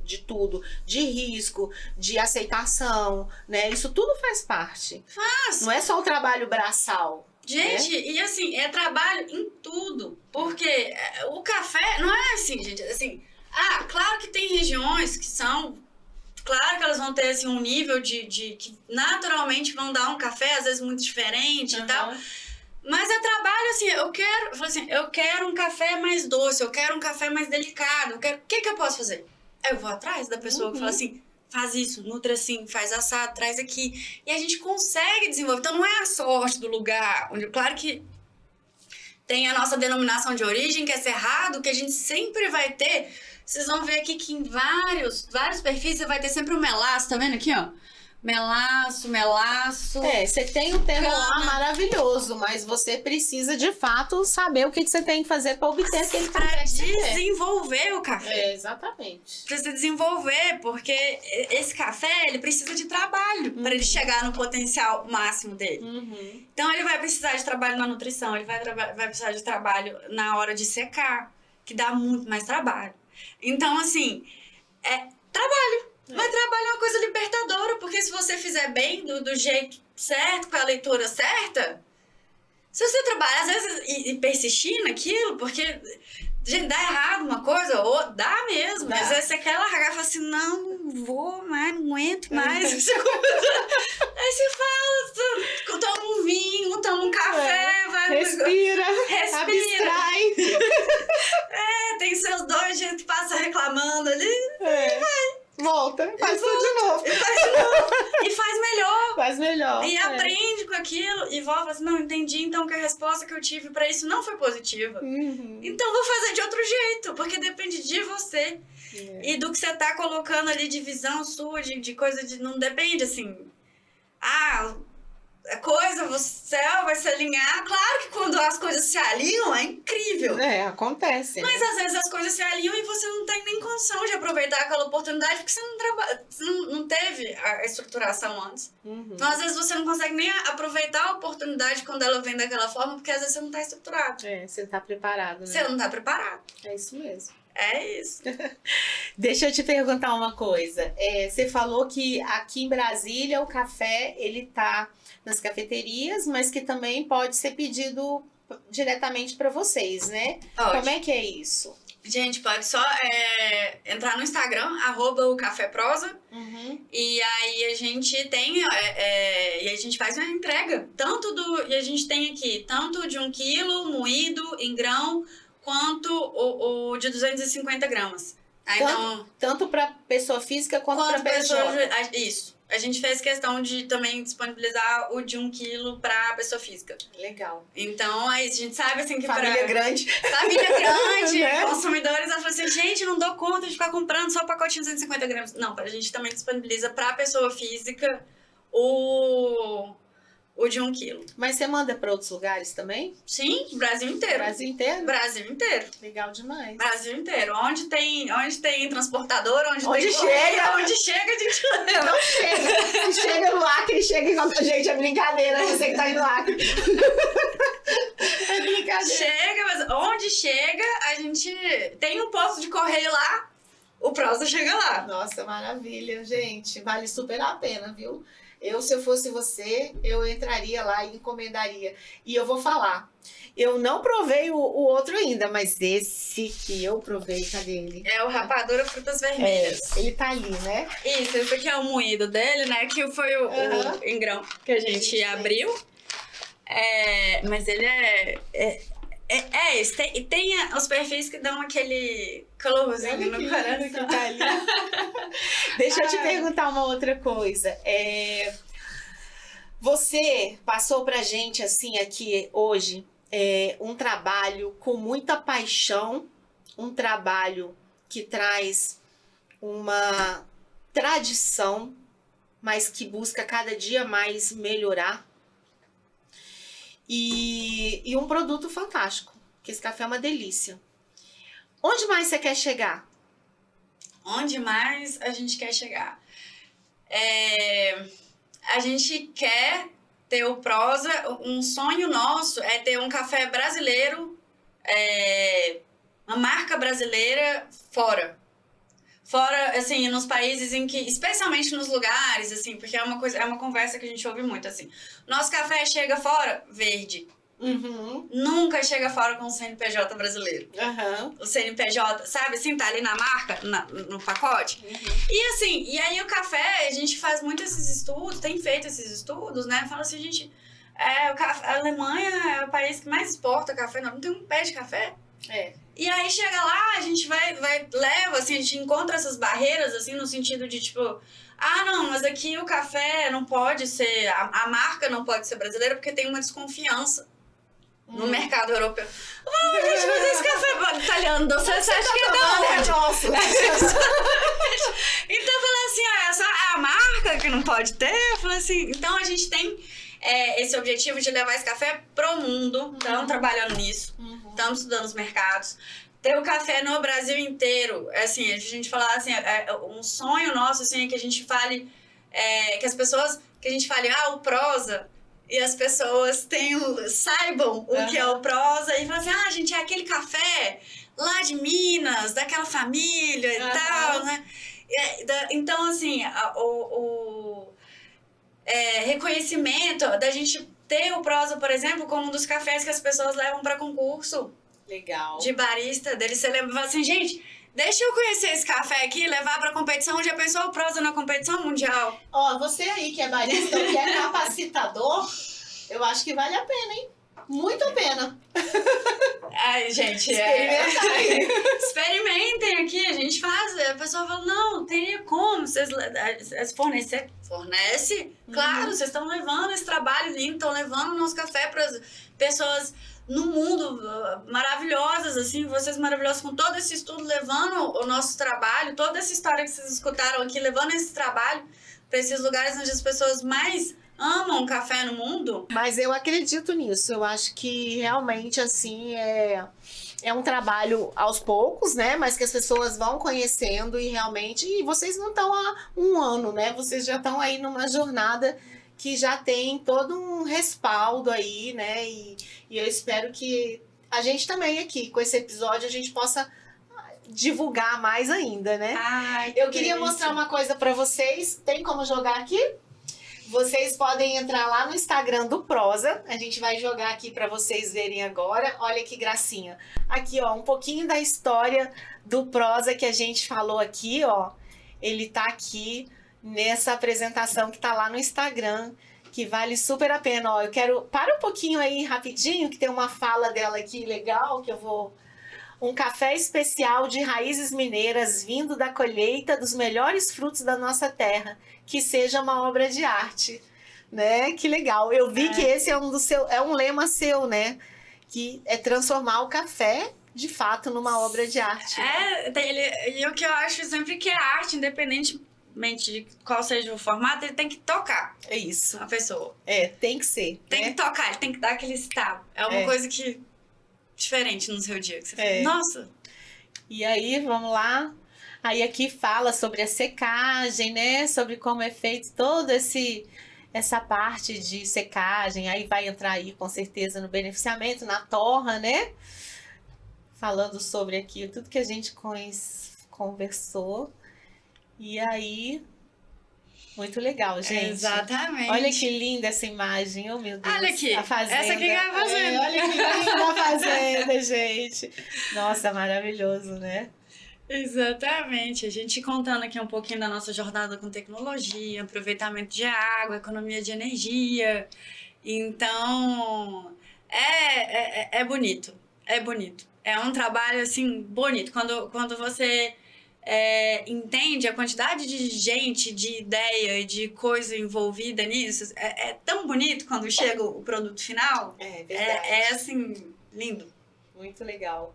de tudo, de risco, de aceitação, né? Isso tudo faz parte. Não é só o trabalho braçal. Gente, e assim, é trabalho em tudo. Porque o café não é assim, gente. Assim, claro que tem regiões que são. Claro que elas vão ter assim, um nível de que naturalmente vão dar um café, às vezes muito diferente e tal. Mas é trabalho assim, eu quero um café mais doce, eu quero um café mais delicado. O que eu posso fazer? Eu vou atrás da pessoa que fala assim. Faz isso, nutre assim, faz assado, traz aqui. E a gente consegue desenvolver. Então, não é a sorte do lugar. Claro que tem a nossa denominação de origem, que é cerrado, que a gente sempre vai ter. Vocês vão ver aqui que em vários perfis você vai ter sempre um melaço. Tá vendo aqui, ó? Melaço. Você tem um terroir maravilhoso, mas você precisa, de fato, saber o que você tem que fazer para obter aquele café. Pra desenvolver o café. Exatamente. Precisa desenvolver, porque esse café, ele precisa de trabalho para ele chegar no potencial máximo dele. Então, ele vai precisar de trabalho na nutrição, ele vai precisar de trabalho na hora de secar, que dá muito mais trabalho. Então, assim, trabalho. Mas trabalho é uma coisa libertadora, porque se você fizer bem, do jeito certo, com a leitura certa, se você trabalhar, às vezes, e persistir naquilo, porque, gente, dá errado uma coisa, ou dá mesmo. Dá. Às vezes você quer largar e fala assim, não vou mais, não aguento mais. Aí você fala, toma um vinho, toma um café, vai... Respira, abstrai. Tem seus 2 dias que passa reclamando ali, e vai. Volta, faz tudo de novo. E faz melhor. Faz melhor. E aprende com aquilo. E volta assim, não, entendi então que a resposta que eu tive pra isso não foi positiva. Então vou fazer de outro jeito, porque depende de você. E do que você tá colocando ali de visão sua, de coisa de... Não depende, assim... A coisa, o céu vai se alinhar. Claro que quando as coisas se alinham, é incrível. Acontece. Mas às vezes as coisas se alinham e você não tem nem condição de aproveitar aquela oportunidade porque você não teve a estruturação antes. Então, às vezes, você não consegue nem aproveitar a oportunidade quando ela vem daquela forma, porque às vezes você não está estruturado. Você não está preparado, né? Você não está preparado. É isso mesmo. É isso. Deixa eu te perguntar uma coisa. Você falou que aqui em Brasília o café, ele tá nas cafeterias, mas que também pode ser pedido diretamente para vocês, né? Pode. Como é que é isso? Gente, pode só entrar no Instagram, @ocafeprosa, e aí a gente tem, e a gente faz uma entrega, e a gente tem aqui, tanto de 1 quilo, moído, em grão, quanto o de 250 gramas. Tá? Tanto para pessoa física quanto para pessoa. Isso. A gente fez questão de também disponibilizar o de 1 quilo para pessoa física. Legal. Então, aí a gente sabe assim que Família grande. Família grande, né? Consumidores, ela falou assim, gente, não dou conta de ficar comprando só o pacotinho de 250 gramas. Não, a gente também disponibiliza para pessoa física o de 1 quilo. Mas você manda para outros lugares também? Sim, Brasil inteiro. Brasil inteiro? Brasil inteiro. Legal demais. Brasil inteiro. Onde tem transportador, onde chega, correio, onde chega, a gente leva. Não chega. Se chega no Acre, chega igual a gente. É brincadeira, você que tá aí no Acre. É brincadeira. Chega, mas onde chega, a gente tem um posto de correio lá, o Prosa chega lá. Nossa, maravilha, gente. Vale super a pena, viu? Se eu fosse você, eu entraria lá e encomendaria. E eu vou falar, eu não provei o outro ainda, mas esse que eu provei, cadê ele? É o Rapadura Frutas Vermelhas. Ele tá ali, né? Isso, esse aqui é o moído dele, né? Que foi o em grão que a gente abriu. Mas ele esse. Tem os perfis que dão aquele calorzinho no coração. Que tá ali. Deixa eu te perguntar uma outra coisa. Você passou pra gente, assim, aqui hoje, um trabalho com muita paixão, um trabalho que traz uma tradição, mas que busca cada dia mais melhorar. E um produto fantástico, que esse café é uma delícia. Onde mais você quer chegar? Onde mais a gente quer chegar? A gente quer ter o Prosa, um sonho nosso é ter um café brasileiro, uma marca brasileira fora. Fora, assim, nos países em que, especialmente nos lugares, assim, porque é uma conversa que a gente ouve muito, assim. Nosso café chega fora, verde. Uhum. Nunca chega fora com o CNPJ brasileiro. Uhum. O CNPJ, sabe, assim, tá ali na marca, no pacote. Uhum. E assim, e aí o café, a gente faz muito esses estudos, tem feito esses estudos, né? Fala assim, gente, a Alemanha é o país que mais exporta café, não tem um pé de café. E aí chega lá, a gente leva, assim, a gente encontra essas barreiras, assim, no sentido de, tipo, não, mas aqui o café não pode ser, a marca não pode ser brasileira porque tem uma desconfiança no mercado europeu. Gente, mas esse café italiano, você acha que é da onde? Nossa. Então eu falei assim, essa é a marca que não pode ter? Eu falei assim, então a gente tem esse objetivo de levar esse café pro mundo, estamos trabalhando nisso, estamos estudando os mercados. Ter o café no Brasil inteiro, assim, a gente falar assim, um sonho nosso, assim, é que a gente fale, que as pessoas, que a gente fale, o Prosa, e as pessoas saibam o que é o Prosa, e falam assim, gente, é aquele café lá de Minas, daquela família e tal, né? Então, assim, reconhecimento da gente ter o Prosa, por exemplo, como um dos cafés que as pessoas levam para concurso. Legal. De barista, dele você lembra e fala assim, gente, deixa eu conhecer esse café aqui e levar pra competição. Já pensou o Prosa na competição mundial? Você aí que é barista, que é capacitador, eu acho que vale a pena, hein? Muito a pena. Ai, gente, experimentem aqui, a gente faz. A pessoa fala, não, teria como. Vocês fornece? Claro, vocês estão levando esse trabalho lindo, estão levando o nosso café para as pessoas no mundo maravilhosas, assim, vocês maravilhosos com todo esse estudo, levando o nosso trabalho, toda essa história que vocês escutaram aqui, levando esse trabalho para esses lugares onde as pessoas mais amam café no mundo. Mas eu acredito nisso, eu acho que realmente, assim, é um trabalho aos poucos, né? Mas que as pessoas vão conhecendo e realmente... E vocês não estão há um ano, né? Vocês já estão aí numa jornada que já tem todo um respaldo aí, né? E eu espero que a gente também aqui, com esse episódio, a gente possa divulgar mais ainda, né? Eu queria mostrar uma coisa pra vocês. Tem como jogar aqui? Vocês podem entrar lá no Instagram do Prosa. A gente vai jogar aqui pra vocês verem agora. Olha que gracinha. Aqui, ó, um pouquinho da história do Prosa que a gente falou aqui, ó. Ele tá aqui nessa apresentação que tá lá no Instagram, que vale super a pena. Ó, eu quero... Para um pouquinho aí, rapidinho, que tem uma fala dela aqui legal, que eu vou... Um café especial de raízes mineiras, vindo da colheita dos melhores frutos da nossa terra. Que seja uma obra de arte, né? Que legal. Eu vi que esse é um lema seu, né? Que é transformar o café, de fato, numa obra de arte. E o que eu acho sempre que é arte, independente independentemente de qual seja o formato, ele tem que tocar É isso. a pessoa. Tem que ser. Tem né? que tocar, ele tem que dar aquele estalo. É uma coisa que diferente no seu dia. Que você fala, nossa! E aí, vamos lá. Aí aqui fala sobre a secagem, né? Sobre como é feito toda essa parte de secagem. Aí vai entrar aí, com certeza, no beneficiamento, na torra, né? Falando sobre aqui tudo que a gente conversou. E aí... Muito legal, gente. Exatamente. Olha que linda essa imagem, oh meu Deus. Olha aqui, a fazenda. essa aqui é a fazenda. Olha que linda a fazenda, gente. Nossa, maravilhoso, né? Exatamente. A gente contando aqui um pouquinho da nossa jornada com tecnologia, aproveitamento de água, economia de energia. Então, é bonito. É bonito. É um trabalho, assim, bonito. Quando você... entende a quantidade de gente, de ideia e de coisa envolvida nisso, é tão bonito quando chega o produto final. É verdade. Assim, lindo. Muito legal.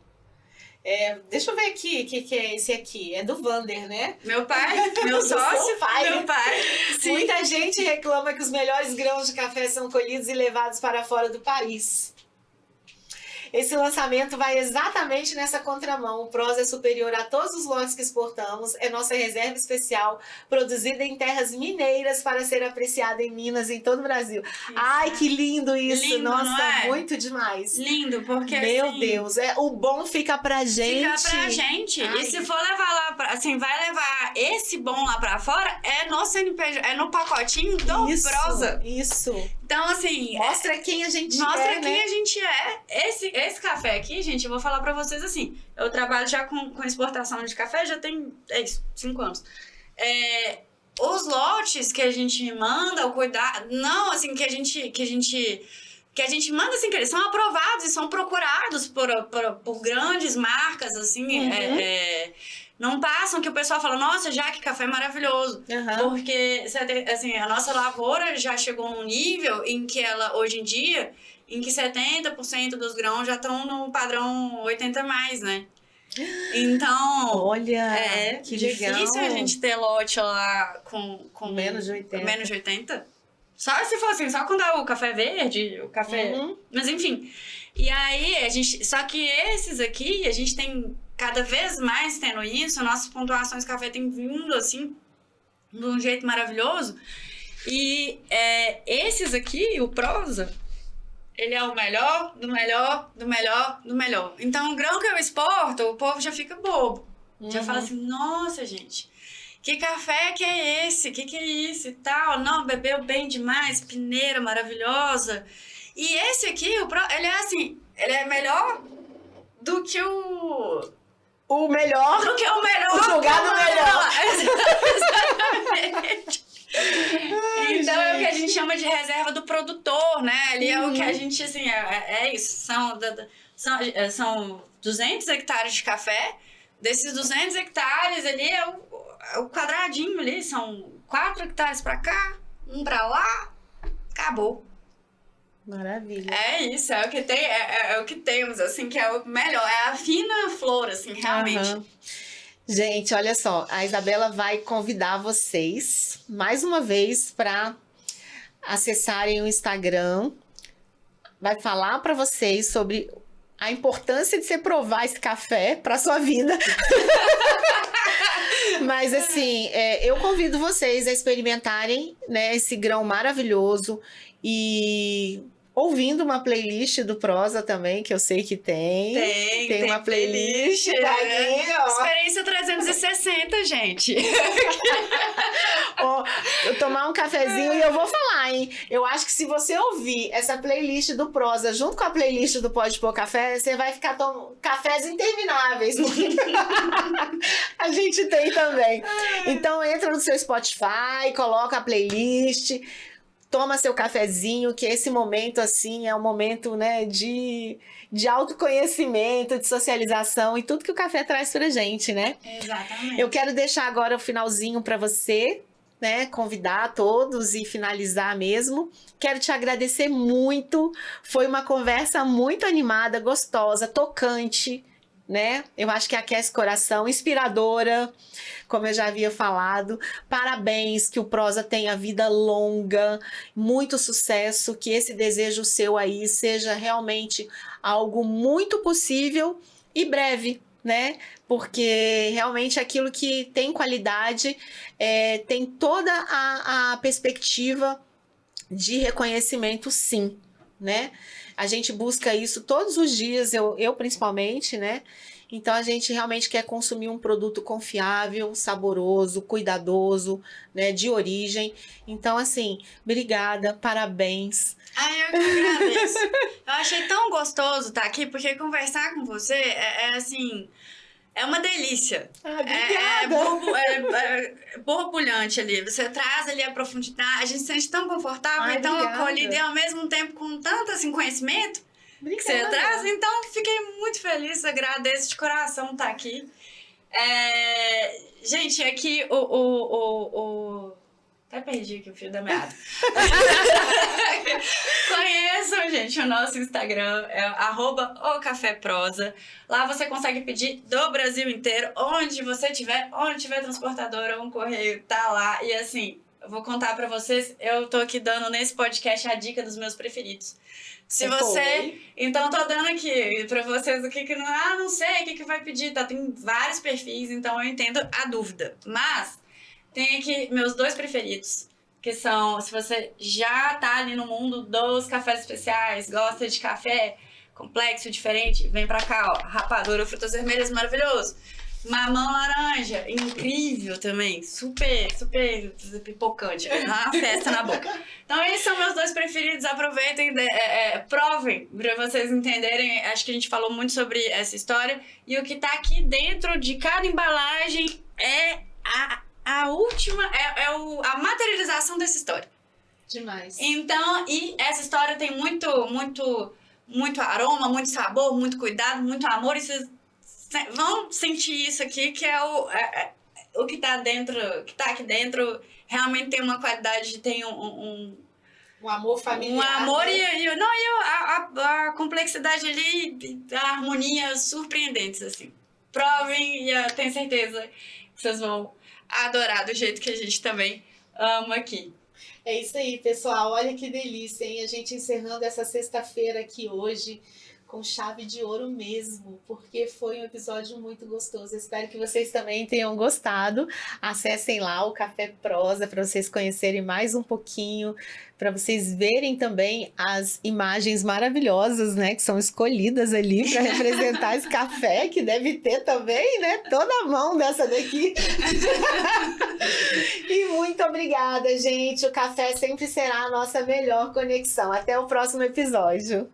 Deixa eu ver aqui o que é esse aqui. É do Vander, né? Meu pai, meu sócio, seu pai. meu pai. Sim. Muita gente reclama que os melhores grãos de café são colhidos e levados para fora do país. Esse lançamento vai exatamente nessa contramão. O Prosa é superior a todos os lotes que exportamos. É nossa reserva especial, produzida em terras mineiras para ser apreciada em Minas, em todo o Brasil. Isso. Ai, que lindo isso. Lindo, nossa, não é? muito demais. Lindo, porque Meu assim, Deus, o bom fica pra gente. Fica pra gente. Ai. E se for levar lá, assim, vai levar esse bom lá pra fora, é no CNPJ, é no pacotinho do Isso, Prosa. Isso. Então, assim... Mostra quem a gente Mostra é, quem né? a gente é. Esse café aqui, gente, eu vou falar pra vocês assim. Eu trabalho já com exportação de café, já tem 5 anos. Os lotes que a gente manda, o cuidado... Não, assim, que a gente manda, assim, que eles são aprovados e são procurados por grandes marcas, assim, não passam que o pessoal fala, nossa, Jaque, café maravilhoso. Porque, assim, a nossa lavoura já chegou num nível em que ela, hoje em dia, em que 70% dos grãos já estão no padrão 80 mais, né? Então, olha, que difícil legal. a gente ter lote lá com menos de 80. Menos de 80. Só se for assim, só quando é o café verde, o café... Mas enfim. E aí, só que esses aqui, a gente tem cada vez mais tendo isso, nossas pontuações de café tem vindo, assim, de um jeito maravilhoso. E esses aqui, o Prosa, ele é o melhor, do melhor, do melhor, do melhor. Então, o grão que eu exporto, o povo já fica bobo. Já fala assim, nossa, gente... Que café que é esse? Que é isso e tal? Não, bebeu bem demais, peneira maravilhosa. E esse aqui, ele é assim, ele é melhor do que o melhor. Do que o melhor. O lugar do melhor. Exatamente. Então é o que a gente chama de reserva do produtor, né? Ali é o que a gente, assim, é isso. São 200 hectares de café. Desses 200 hectares ali é o quadradinho ali, são 4 hectares pra cá, 1 pra lá, acabou. Maravilha. É isso, é o que tem, é o que temos, assim, que é o melhor, é a fina flor, assim, realmente. Gente, olha só, a Isabela vai convidar vocês, mais uma vez, para acessarem o Instagram, vai falar para vocês sobre a importância de você provar esse café para sua vida. Mas assim, eu convido vocês a experimentarem, né, esse grão maravilhoso e ouvindo uma playlist do Prosa também, que eu sei que tem. Tem uma playlist. Tá aqui, ó. Experiência 360, gente. Eu tomar um cafezinho e eu vou falar, hein? Eu acho que se você ouvir essa playlist do Prosa junto com a playlist do Pode Pôr Café, você vai ficar tomando cafés intermináveis. Porque a gente tem também. Então entra no seu Spotify, coloca a playlist, toma seu cafezinho, que esse momento, assim, é um momento, né, de autoconhecimento, de socialização e tudo que o café traz pra gente, né? Exatamente. Eu quero deixar agora o finalzinho pra você, né, convidar todos e finalizar mesmo. Quero te agradecer muito. Foi uma conversa muito animada, gostosa, tocante, né? Eu acho que aquece o coração, inspiradora, como eu já havia falado. Parabéns, que o Prosa tenha vida longa, muito sucesso, que esse desejo seu aí seja realmente algo muito possível e breve, né? Porque realmente aquilo que tem qualidade tem toda a perspectiva de reconhecimento, sim, né? A gente busca isso todos os dias, eu principalmente, né? Então a gente realmente quer consumir um produto confiável, saboroso, cuidadoso, né? De origem. Então, assim, obrigada, parabéns. Ai, eu que agradeço. Eu achei tão gostoso estar aqui, porque conversar com você assim... É uma delícia. Obrigada. Borbulhante ali. Você traz ali a profundidade. A gente se sente tão confortável, tão acolhida e ao mesmo tempo com tanto assim, conhecimento que você traz. Então, fiquei muito feliz, agradeço de coração estar aqui. Gente, aqui até perdi aqui o fio da meada. Conheçam, gente, o nosso Instagram, é @ocaféprosa. Lá você consegue pedir do Brasil inteiro, onde tiver transportadora, um correio, tá lá. E assim, eu vou contar pra vocês, eu tô aqui dando nesse podcast a dica dos meus preferidos. Se você... Então, tô dando aqui pra vocês o que não sei, o que vai pedir, tá? Tem vários perfis, então eu entendo a dúvida. Mas... tem aqui meus 2 preferidos, que são, se você já tá ali no mundo dos cafés especiais, gosta de café complexo, diferente, vem pra cá, ó, rapadura, frutas vermelhas, maravilhoso. Mamão laranja, incrível também, super pipocante, uma festa na boca. Então esses são meus 2 preferidos, aproveitem, provem pra vocês entenderem, acho que a gente falou muito sobre essa história, e o que tá aqui dentro de cada embalagem é a última, a materialização dessa história. Demais. Então, e essa história tem muito aroma, muito sabor, muito cuidado, muito amor. E vocês vão sentir isso aqui, que é o que tá dentro, que tá aqui dentro, realmente tem uma qualidade, tem um amor familiar. Um amor, né? e a complexidade ali, a harmonia surpreendentes, assim. Provem e eu tenho certeza que vocês vão adorar do jeito que a gente também ama aqui. É isso aí, pessoal. Olha que delícia, hein? A gente encerrando essa sexta-feira aqui hoje com chave de ouro mesmo, porque foi um episódio muito gostoso. Espero que vocês também tenham gostado. Acessem lá o Café Prosa para vocês conhecerem mais um pouquinho, para vocês verem também as imagens maravilhosas, né, que são escolhidas ali para representar esse café, que deve ter também, né, toda a mão dessa daqui. E muito obrigada, gente. O café sempre será a nossa melhor conexão. Até o próximo episódio.